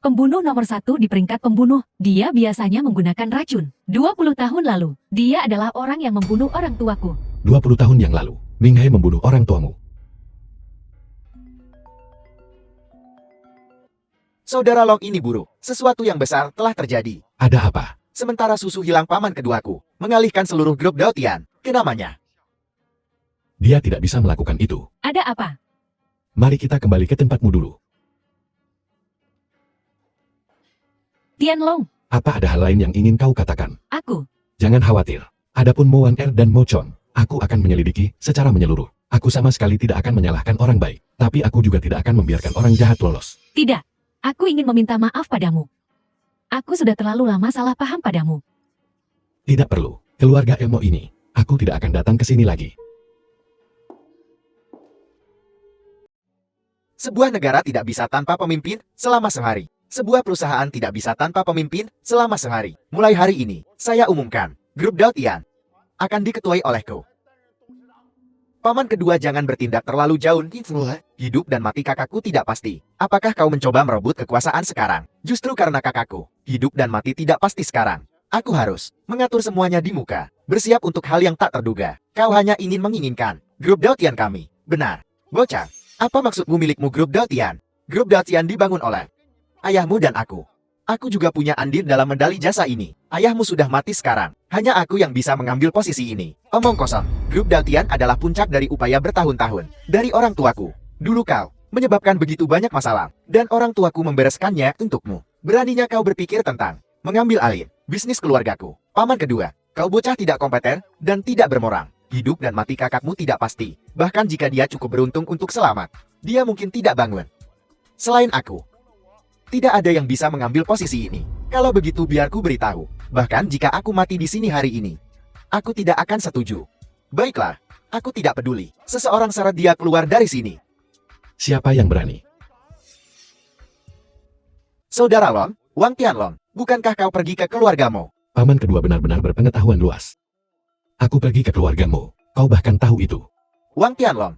pembunuh nomor 1 di peringkat pembunuh. Dia biasanya menggunakan racun. 20 tahun lalu, dia adalah orang yang membunuh orang tuaku. 20 tahun yang lalu, Ming Hai membunuh orang tuamu. Saudara Long ini buruk. Sesuatu yang besar telah terjadi. Ada apa? Sementara susu hilang paman keduaku, mengalihkan seluruh grup Daotian ke namanya. Dia tidak bisa melakukan itu. Ada apa? Mari kita kembali ke tempatmu dulu. Tianlong, Apa ada hal lain yang ingin kau katakan? aku. Jangan khawatir. Adapun Mo Wan Er dan Mo Chon, aku akan menyelidiki secara menyeluruh. Aku sama sekali tidak akan menyalahkan orang baik, tapi aku juga tidak akan membiarkan orang jahat lolos. Tidak. Aku ingin meminta maaf padamu. Aku sudah terlalu lama salah paham padamu. Tidak perlu. Keluarga Elmo ini, aku tidak akan datang ke sini lagi. Sebuah negara tidak bisa tanpa pemimpin selama sehari. Sebuah perusahaan tidak bisa tanpa pemimpin selama sehari. Mulai hari ini, saya umumkan, grup Daotian akan diketuai olehku. Paman kedua jangan bertindak terlalu jauh. Hidup dan mati kakakku tidak pasti. Apakah kau mencoba merebut kekuasaan sekarang? Justru karena kakakku, hidup dan mati tidak pasti sekarang. Aku harus mengatur semuanya di muka. Bersiap untuk hal yang tak terduga. Kau hanya ingin menginginkan grup Daotian kami. Benar. Bocah, apa maksudmu milikmu grup Daotian? Grup Daotian dibangun oleh ayahmu dan aku. Aku juga punya andil dalam medali jasa ini. Ayahmu sudah mati sekarang. Hanya aku yang bisa mengambil posisi ini. Omong kosong. Grup Daotian adalah puncak dari upaya bertahun-tahun dari orang tuaku. Dulu kau menyebabkan begitu banyak masalah, dan orang tuaku membereskannya untukmu. Beraninya kau berpikir tentang mengambil alih bisnis keluargaku. Paman kedua, kau bocah tidak kompeten dan tidak bermoral. Hidup dan mati kakakmu tidak pasti. Bahkan jika dia cukup beruntung untuk selamat, dia mungkin tidak bangun. Selain aku, tidak ada yang bisa mengambil posisi ini. Kalau begitu biar ku beritahu. Bahkan jika aku mati di sini hari ini, aku tidak akan setuju. Baiklah, aku tidak peduli. Seseorang syarat dia keluar dari sini. Siapa yang berani? Saudara Long, Wang Tianlong, bukankah kau pergi ke keluargamu? Paman kedua benar-benar berpengetahuan luas. Aku pergi ke keluargamu. Kau bahkan tahu itu. Wang Tianlong,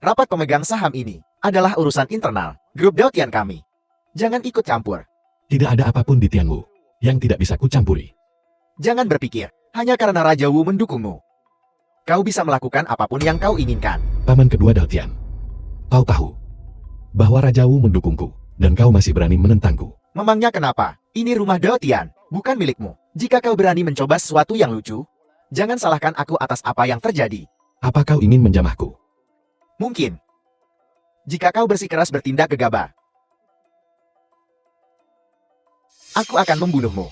rapat pemegang saham ini adalah urusan internal grup Daotian kami. Jangan ikut campur. Tidak ada apapun di Tianmu yang tidak bisa kucampuri. Jangan berpikir, hanya karena Raja Wu mendukungmu, kau bisa melakukan apapun yang kau inginkan. Paman kedua Daotian, kau tahu bahwa Raja Wu mendukungku, dan kau masih berani menentangku. Memangnya kenapa? Ini rumah Daotian, bukan milikmu. Jika kau berani mencoba sesuatu yang lucu, jangan salahkan aku atas apa yang terjadi. Apa kau ingin menjamahku? Mungkin. Jika kau bersikeras bertindak gegabah, aku akan membunuhmu.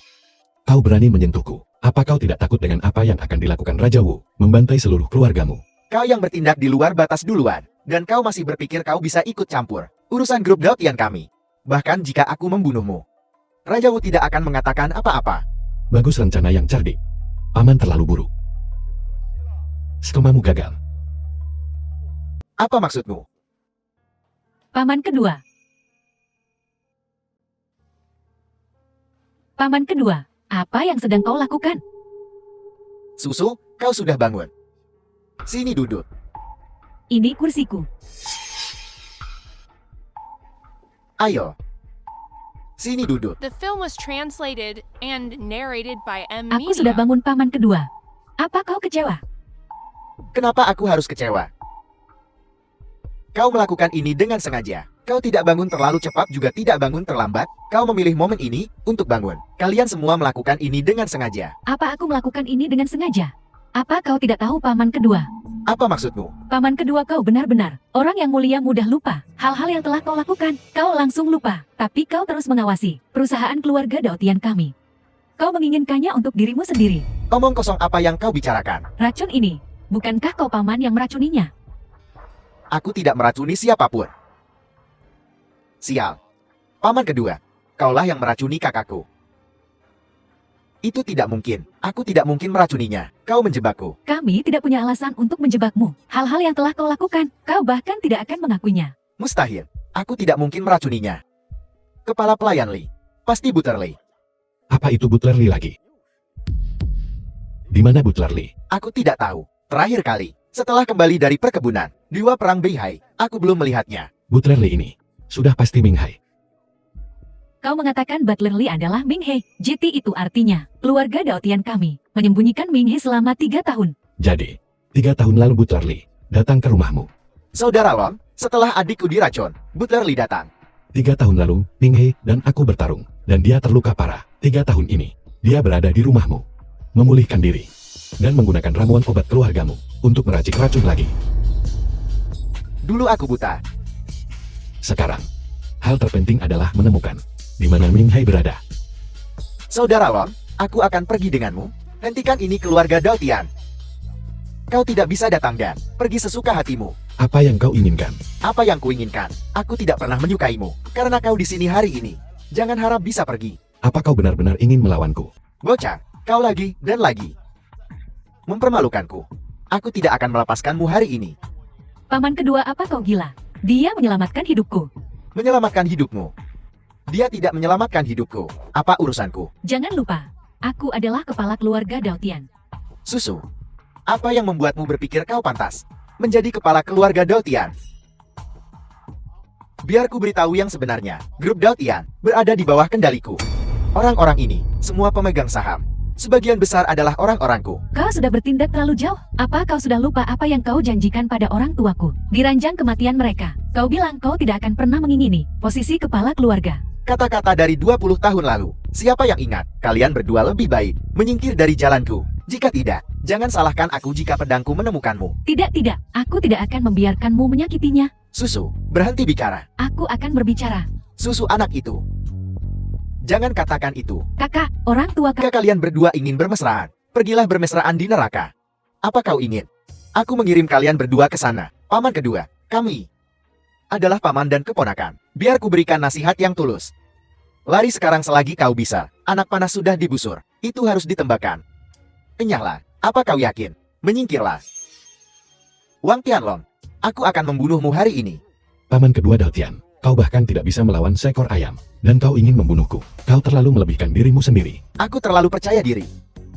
Kau berani menyentuhku. Apa kau tidak takut dengan apa yang akan dilakukan Raja Wu, membantai seluruh keluargamu? Kau yang bertindak di luar batas duluan, dan kau masih berpikir kau bisa ikut campur urusan grup Daotian kami. Bahkan jika aku membunuhmu, Raja Wu tidak akan mengatakan apa-apa. Bagus rencana yang cerdik. Paman terlalu buruk. Skemamu gagal. Apa maksudmu? Paman kedua. Paman kedua, apa yang sedang kau lakukan? Susu, kau sudah bangun. Sini duduk. Ini kursiku. Ayo. Sini duduk. The film was translated and narrated by M. Aku sudah Media. bangun paman kedua. Apa kau kecewa? Kenapa aku harus kecewa? Kau melakukan ini dengan sengaja. Kau tidak bangun terlalu cepat juga tidak bangun terlambat. Kau memilih momen ini untuk bangun. Kalian semua melakukan ini dengan sengaja. Apa aku melakukan ini dengan sengaja? Apa kau tidak tahu paman kedua? Apa maksudmu? Paman kedua kau benar-benar orang yang mulia mudah lupa. Hal-hal yang telah kau lakukan, kau langsung lupa. Tapi kau terus mengawasi perusahaan keluarga Daotian kami. Kau menginginkannya untuk dirimu sendiri. Omong kosong apa yang kau bicarakan? Racun ini, bukankah kau paman yang meracuninya? Aku tidak meracuni siapapun. Sial. Paman kedua, kaulah yang meracuni kakakku. Itu tidak mungkin. Aku tidak mungkin meracuninya. Kau menjebakku. Kami tidak punya alasan untuk menjebakmu. Hal-hal yang telah kau lakukan, kau bahkan tidak akan mengakuinya. Mustahil. Aku tidak mungkin meracuninya. Kepala pelayan Li. Pasti Butter Li. Apa itu Butler Lee lagi? Di mana Butler Lee? Aku tidak tahu. Terakhir kali, setelah kembali dari perkebunan, Dewa Perang Binghai, aku belum melihatnya. Butler Lee ini sudah pasti Ming Hai. Kau mengatakan Butler Lee adalah Ming He. JT itu artinya, keluarga Daotian kami, menyembunyikan Ming He selama 3 tahun. Jadi, 3 tahun lalu Butler Lee datang ke rumahmu. Saudara Lon, setelah adikku diracun, Butler Lee datang. 3 tahun lalu, Ming He dan aku bertarung, dan dia terluka parah. 3 tahun ini, dia berada di rumahmu, memulihkan diri, dan menggunakan ramuan obat keluargamu untuk meracik racun lagi. Dulu aku buta. Sekarang, hal terpenting adalah menemukan di mana Ming Hai berada. Saudara Lon, aku akan pergi denganmu. Hentikan ini keluarga Daotian. Kau tidak bisa datang dan pergi sesuka hatimu. Apa yang kau inginkan? Apa yang kuinginkan? Aku tidak pernah menyukaimu, karena kau di sini hari ini. Jangan harap bisa pergi. Apa kau benar-benar ingin melawanku? Bocah, kau lagi dan lagi mempermalukanku. Aku tidak akan melepaskanmu hari ini. Paman kedua, apa kau gila? Dia menyelamatkan hidupku. Menyelamatkan hidupmu. Dia tidak menyelamatkan hidupku. Apa urusanku? Jangan lupa, aku adalah kepala keluarga Daotian. Susu. Apa yang membuatmu berpikir kau pantas menjadi kepala keluarga Daotian? Biar ku beritahu yang sebenarnya. Grup Daotian berada di bawah kendaliku. Orang-orang ini semua pemegang saham. Sebagian besar adalah orang-orangku. Kau sudah bertindak terlalu jauh. Apa kau sudah lupa apa yang kau janjikan pada orang tuaku? Di ranjang kematian mereka, kau bilang kau tidak akan pernah mengingini posisi kepala keluarga. Kata-kata dari 20 tahun lalu. Siapa yang ingat? Kalian berdua lebih baik menyingkir dari jalanku. Jika tidak, jangan salahkan aku jika pedangku menemukanmu. Tidak, aku tidak akan membiarkanmu menyakitinya. Susu, berhenti bicara. Aku akan berbicara. Susu anak itu. Jangan katakan itu. Kakak, orang tua Jika kalian berdua ingin bermesraan, pergilah bermesraan di neraka. Apa kau ingin? Aku mengirim kalian berdua ke sana. Paman kedua, kami adalah paman dan keponakan. Biar ku berikan nasihat yang tulus. Lari sekarang selagi kau bisa. Anak panas sudah dibusur. Itu harus ditembakkan. Enyahlah. Apa kau yakin? Menyingkirlah. Wang Tianlong, aku akan membunuhmu hari ini. Paman kedua Daotian, kau bahkan tidak bisa melawan seekor ayam. Dan kau ingin membunuhku. Kau terlalu melebihkan dirimu sendiri. Aku terlalu percaya diri.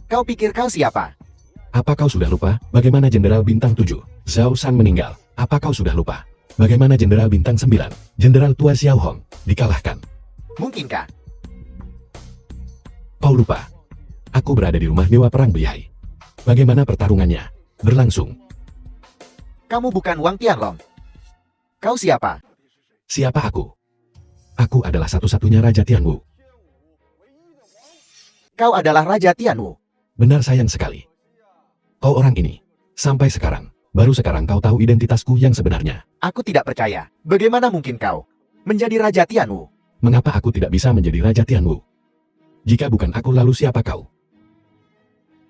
Kau pikir kau siapa? Apa kau sudah lupa bagaimana Jenderal Bintang 7, Zhao San meninggal? Apa kau sudah lupa bagaimana Jenderal Bintang 9, Jenderal Tua Xiao Hong, dikalahkan? Mungkinkah? Kau lupa? Aku berada di rumah Dewa Perang Bihai. Bagaimana pertarungannya berlangsung? Kamu bukan Wang Tianlong. Kau siapa? Siapa aku? Aku adalah satu-satunya Raja Tianwu. Kau adalah Raja Tianwu. Benar, sayang sekali. Kau orang ini, sampai sekarang, baru sekarang kau tahu identitasku yang sebenarnya. Aku tidak percaya. Bagaimana mungkin kau menjadi Raja Tianwu? Mengapa aku tidak bisa menjadi Raja Tianwu? Jika bukan aku, lalu siapa kau?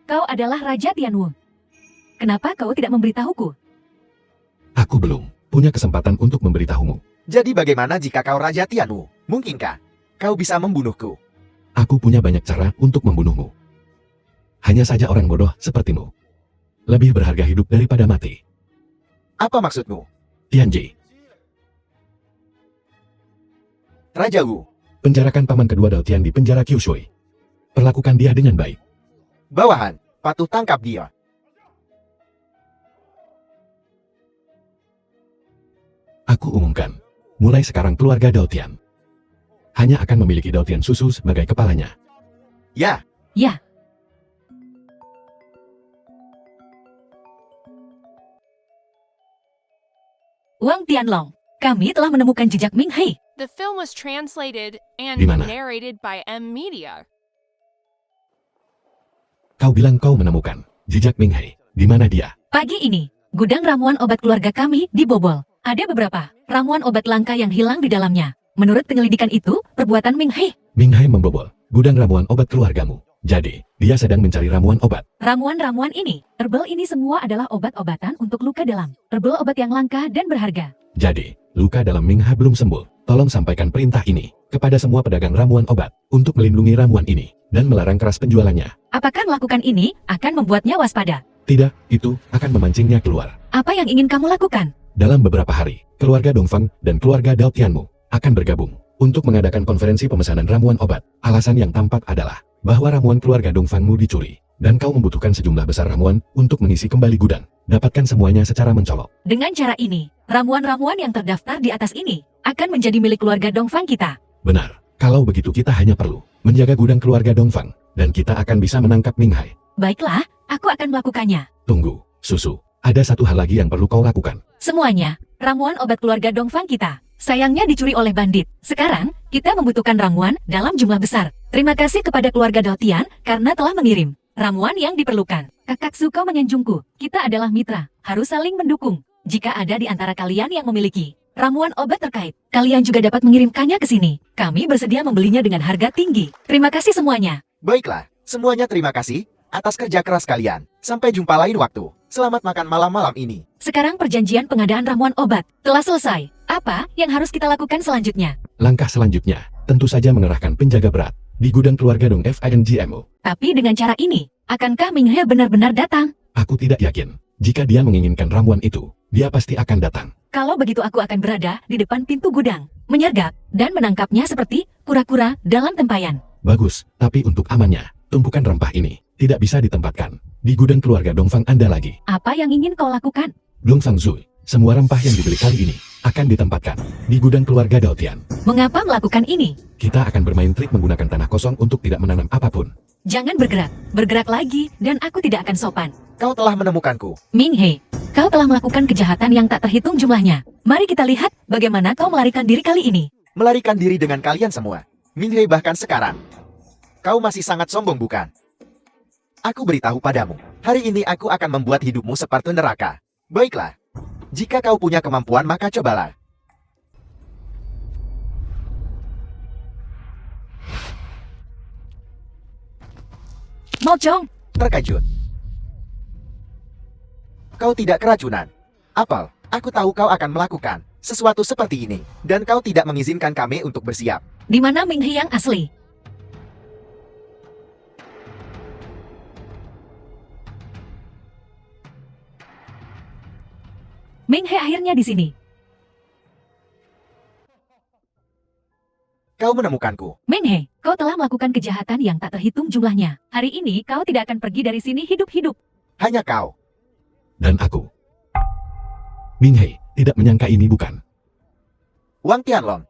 Kau adalah Raja Tianwu. Kenapa kau tidak memberitahuku? Aku belum punya kesempatan untuk memberitahumu. Jadi bagaimana jika kau Raja Tianwu? Mungkinkah kau bisa membunuhku? Aku punya banyak cara untuk membunuhmu. Hanya saja orang bodoh sepertimu lebih berharga hidup daripada mati. Apa maksudmu? Tianji, Raja Wu, penjarakan paman kedua Daotian di penjara Kyushui. Perlakukan dia dengan baik. bawahan, patuh tangkap dia. Aku umumkan, mulai sekarang keluarga Daotian hanya akan memiliki Daotian Susu sebagai kepalanya. Ya, Ya, Wang Tianlong, kami telah menemukan jejak Ming Hai. The film was translated and Di mana? narrated by M Media. Kau bilang kau menemukan jejak Ming Hai. Di mana dia? Pagi ini, gudang ramuan obat keluarga kami dibobol. Ada beberapa ramuan obat langka yang hilang di dalamnya. Menurut penyelidikan itu, perbuatan Ming Hai. Ming Hai membobol gudang ramuan obat keluargamu. Jadi, dia sedang mencari ramuan obat. Ramuan-ramuan ini, herbal ini semua adalah obat-obatan untuk luka dalam. Herbal obat yang langka dan berharga. Jadi, luka dalam Ming Hai belum sembuh. Tolong sampaikan perintah ini kepada semua pedagang ramuan obat untuk melindungi ramuan ini dan melarang keras penjualannya. Apakah melakukan ini akan membuatnya waspada? Tidak, itu akan memancingnya keluar. Apa yang ingin kamu lakukan? Dalam beberapa hari, keluarga Dongfang dan keluarga Daotianmu akan bergabung untuk mengadakan konferensi pemesanan ramuan obat. Alasan yang tampak adalah bahwa ramuan keluarga Dongfangmu dicuri, dan kau membutuhkan sejumlah besar ramuan untuk mengisi kembali gudang. Dapatkan semuanya secara mencolok. Dengan cara ini, ramuan-ramuan yang terdaftar di atas ini akan menjadi milik keluarga Dongfang kita. Benar. Kalau begitu kita hanya perlu menjaga gudang keluarga Dongfang, dan kita akan bisa menangkap Ming Hai. Baiklah, aku akan melakukannya. Tunggu, Susu. Ada satu hal lagi yang perlu kau lakukan. Semuanya, ramuan obat keluarga Dongfang kita. Sayangnya dicuri oleh bandit. Sekarang, kita membutuhkan ramuan dalam jumlah besar. Terima kasih kepada keluarga Daotian karena telah mengirim ramuan yang diperlukan. Kakak Suko menyanjungku. Kita adalah mitra, harus saling mendukung. Jika ada di antara kalian yang memiliki ramuan obat terkait, kalian juga dapat mengirimkannya ke sini. Kami bersedia membelinya dengan harga tinggi. Terima kasih semuanya. Baiklah, semuanya terima kasih atas kerja keras kalian. Sampai jumpa lain waktu. Selamat makan malam-malam ini. Sekarang perjanjian pengadaan ramuan obat telah selesai. Apa yang harus kita lakukan selanjutnya? Langkah selanjutnya, tentu saja mengerahkan penjaga berat di gudang keluarga Dong FINGMO. Tapi dengan cara ini, akankah Ming He benar-benar datang? Aku tidak yakin. Jika dia menginginkan ramuan itu, dia pasti akan datang. Kalau begitu aku akan berada di depan pintu gudang, menyergap, dan menangkapnya seperti kura-kura dalam tempayan. Bagus, tapi untuk amannya, tumpukan rempah ini tidak bisa ditempatkan di gudang keluarga Dongfang Anda lagi. Apa yang ingin kau lakukan? Dongfang Zui, semua rempah yang dibeli kali ini akan ditempatkan di gudang keluarga Daotian. Mengapa melakukan ini? Kita akan bermain trik menggunakan tanah kosong untuk tidak menanam apapun. Jangan bergerak lagi, dan aku tidak akan sopan. Kau telah menemukanku. Ming He, kau telah melakukan kejahatan yang tak terhitung jumlahnya. Mari kita lihat bagaimana kau melarikan diri kali ini. Melarikan diri dengan kalian semua. Min Hei bahkan sekarang. Kau masih sangat sombong bukan? Aku beritahu padamu, hari ini aku akan membuat hidupmu seperti neraka. Baiklah. Jika kau punya kemampuan maka cobalah. Mocong, Terkejut. Kau tidak keracunan. Apel, aku tahu kau akan melakukan sesuatu seperti ini. Dan kau tidak mengizinkan kami untuk bersiap. di mana Ming He yang asli? Ming He akhirnya di sini. Kau menemukanku. Ming He, kau telah melakukan kejahatan yang tak terhitung jumlahnya. Hari ini kau tidak akan pergi dari sini hidup-hidup. Hanya kau. Dan aku. Ming Hei tidak menyangka ini bukan? Wang Tianlong.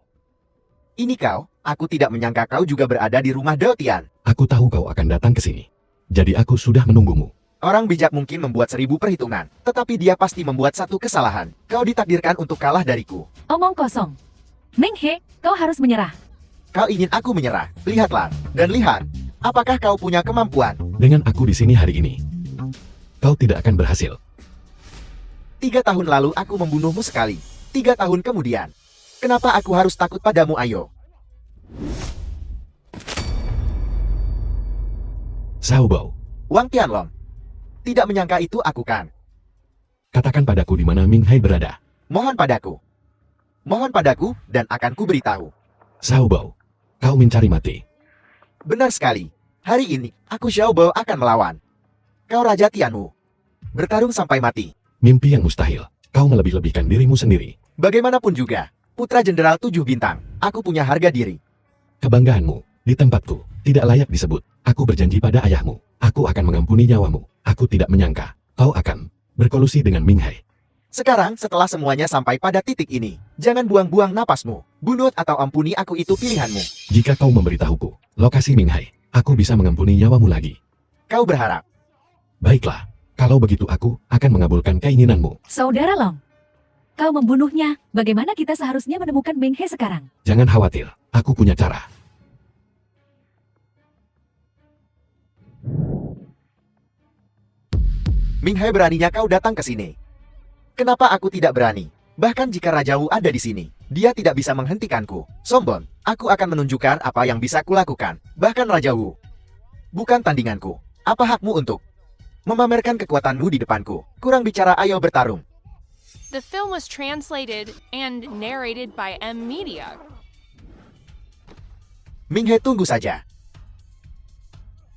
Ini kau. Aku tidak menyangka kau juga berada di rumah Dao Tian. Aku tahu kau akan datang ke sini. Jadi aku sudah menunggumu. Orang bijak mungkin membuat 1000 perhitungan. Tetapi dia pasti membuat satu kesalahan. Kau ditakdirkan untuk kalah dariku. Omong kosong. Ming He, kau harus menyerah. Kau ingin aku menyerah. Lihatlah. Dan lihat. Apakah kau punya kemampuan? Dengan aku di sini hari ini, kau tidak akan berhasil. 3 tahun lalu aku membunuhmu sekali. 3 tahun kemudian. Kenapa aku harus takut padamu, ayo? Xiao Bao, Wang Tianlong. Tidak menyangka itu aku kan. katakan padaku di mana Ming Hai berada. Mohon padaku. Mohon padaku dan akan ku beritahu. Xiao Bao, kau mencari mati. Benar sekali. Hari ini, aku Xiao Bao akan melawan. Kau Raja Tianmu. Bertarung sampai mati. Mimpi yang mustahil. Kau melebih-lebihkan dirimu sendiri. Bagaimanapun juga, Putra Jenderal 7 bintang. Aku punya harga diri. Kebanggaanmu, di tempatku, tidak layak disebut. Aku berjanji pada ayahmu. Aku akan mengampuni nyawamu. Aku tidak menyangka, kau akan berkolusi dengan Ming Hai. Sekarang, setelah semuanya sampai pada titik ini, jangan buang-buang napasmu. Bunuh atau ampuni aku itu pilihanmu. Jika kau memberitahuku lokasi Ming Hai, aku bisa mengampuni nyawamu lagi. Kau berharap. Baiklah, kalau begitu aku akan mengabulkan keinginanmu. Saudara Long, kau membunuhnya. Bagaimana kita seharusnya menemukan Ming He sekarang? Jangan khawatir, aku punya cara. Ming Hai beraninya kau datang ke sini. Kenapa aku tidak berani? Bahkan jika Raja Wu ada di sini, dia tidak bisa menghentikanku. Sombong, aku akan menunjukkan apa yang bisa kulakukan. Bahkan Raja Wu bukan tandinganku. Apa hakmu untuk memamerkan kekuatanmu di depanku? Kurang bicara, ayo bertarung. The film was translated and narrated by M Media. Ming He, tunggu saja.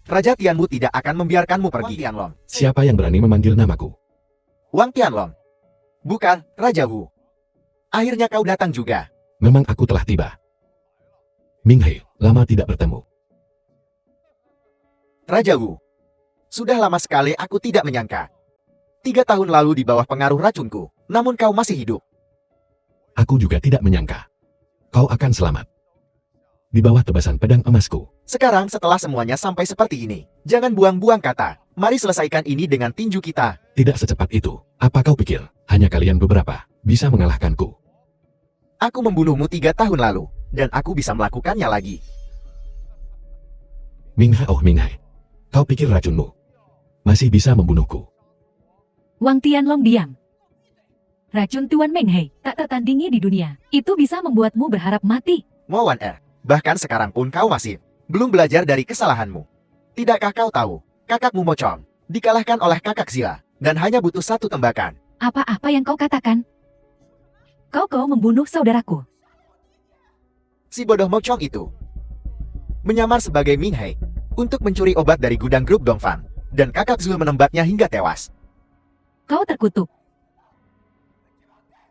Raja Tianmu tidak akan membiarkanmu pergi. Wang Tianlong. Siapa yang berani memanggil namaku? Wang Tianlong. Bukan, Raja Wu. Akhirnya kau datang juga. Memang aku telah tiba. Ming Hai, lama tidak bertemu. Raja Wu. Sudah lama sekali aku tidak menyangka. 3 tahun lalu di bawah pengaruh racunku, namun kau masih hidup. Aku juga tidak menyangka. Kau akan selamat. Di bawah tebasan pedang emasku. Sekarang setelah semuanya sampai seperti ini, jangan buang-buang kata. Mari selesaikan ini dengan tinju kita. Tidak secepat itu. Apa kau pikir, hanya kalian beberapa, bisa mengalahkanku? Aku membunuhmu 3 tahun lalu, dan aku bisa melakukannya lagi. Minghai, oh Minghai. Kau pikir racunmu masih bisa membunuhku? Wang Tianlong diam. Racun Tuan Menghei tak tertandingi di dunia. Itu bisa membuatmu berharap mati. Mo Wan Er, bahkan sekarang pun kau masih belum belajar dari kesalahanmu. Tidakkah kau tahu, kakakmu Mo Chong dikalahkan oleh kakak Zila, dan hanya butuh 1 tembakan. Apa-apa yang kau katakan? Kau membunuh saudaraku. Si bodoh Mo Chong itu menyamar sebagai Minghai untuk mencuri obat dari gudang grup Dongfang, dan kakak Zul menembaknya hingga tewas. Kau terkutuk.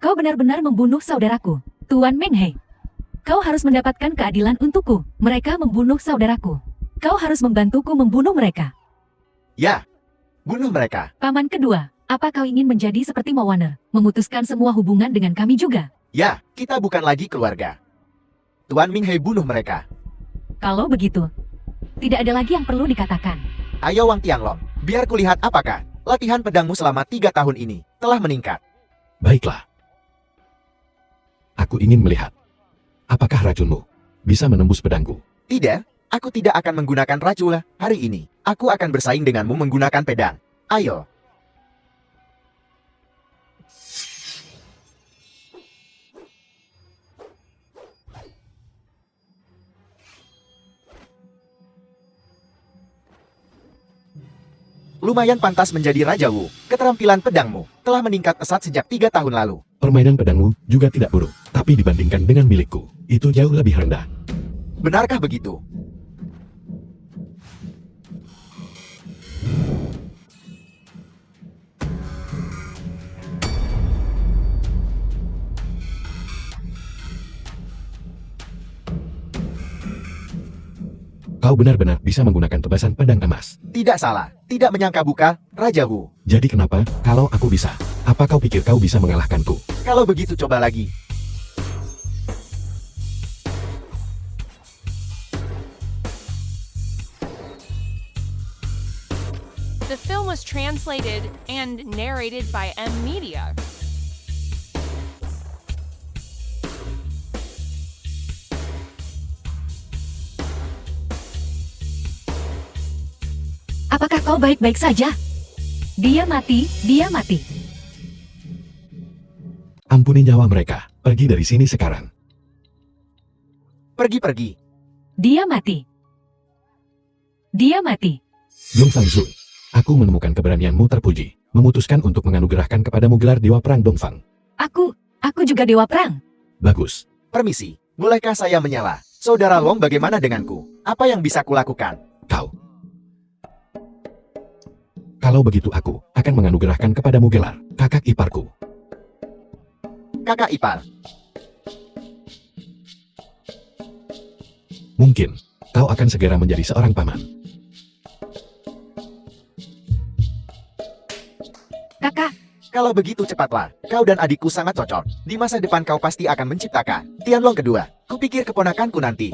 Kau benar-benar membunuh saudaraku, Tuan Menghei. Kau harus mendapatkan keadilan untukku. Mereka membunuh saudaraku. Kau harus membantuku membunuh mereka. Ya, bunuh mereka. Paman kedua, apa kau ingin menjadi seperti Mowaner, memutuskan semua hubungan dengan kami juga? Ya, kita bukan lagi keluarga. Tuan Minghai bunuh mereka. Kalau begitu, tidak ada lagi yang perlu dikatakan. Ayo Wang Tianglong, biar kulihat apakah latihan pedangmu selama 3 tahun ini telah meningkat. Baiklah. Aku ingin melihat. Apakah racunmu bisa menembus pedangku? Tidak, aku tidak akan menggunakan racun hari ini. Aku akan bersaing denganmu menggunakan pedang. Ayo. Lumayan pantas menjadi Raja Wu. Keterampilan pedangmu telah meningkat pesat sejak 3 tahun lalu. Permainan pedangmu juga tidak buruk, tapi dibandingkan dengan milikku, itu jauh lebih rendah. Benarkah begitu? Kau benar-benar bisa menggunakan tebasan pedang emas. Tidak salah. Tidak menyangka buka, Raja Wu. Jadi kenapa, kalau aku bisa? Apa kau pikir kau bisa mengalahkanku? Kalau begitu coba lagi. The film was translated and narrated by M Media. Apakah kau baik-baik saja? Dia mati, dia mati. Ampuni nyawa mereka. Pergi dari sini sekarang. Pergi-pergi. Dia mati. Dia mati. Dongfang Zul, aku menemukan keberanianmu terpuji. Memutuskan untuk menganugerahkan kepadamu gelar Dewa Perang Dongfang. Aku juga dewa perang. Bagus. Permisi, bolehkah saya menyela? Saudara Long, bagaimana denganku? Apa yang bisa kulakukan? Kau. Kalau begitu aku akan menganugerahkan kepadamu gelar kakak iparku. Kakak ipar. Mungkin kau akan segera menjadi seorang paman. Kakak, Kalau begitu cepatlah, kau dan adikku sangat cocok. Di masa depan kau pasti akan menciptakan Tianlong kedua. Kupikir keponakanku nanti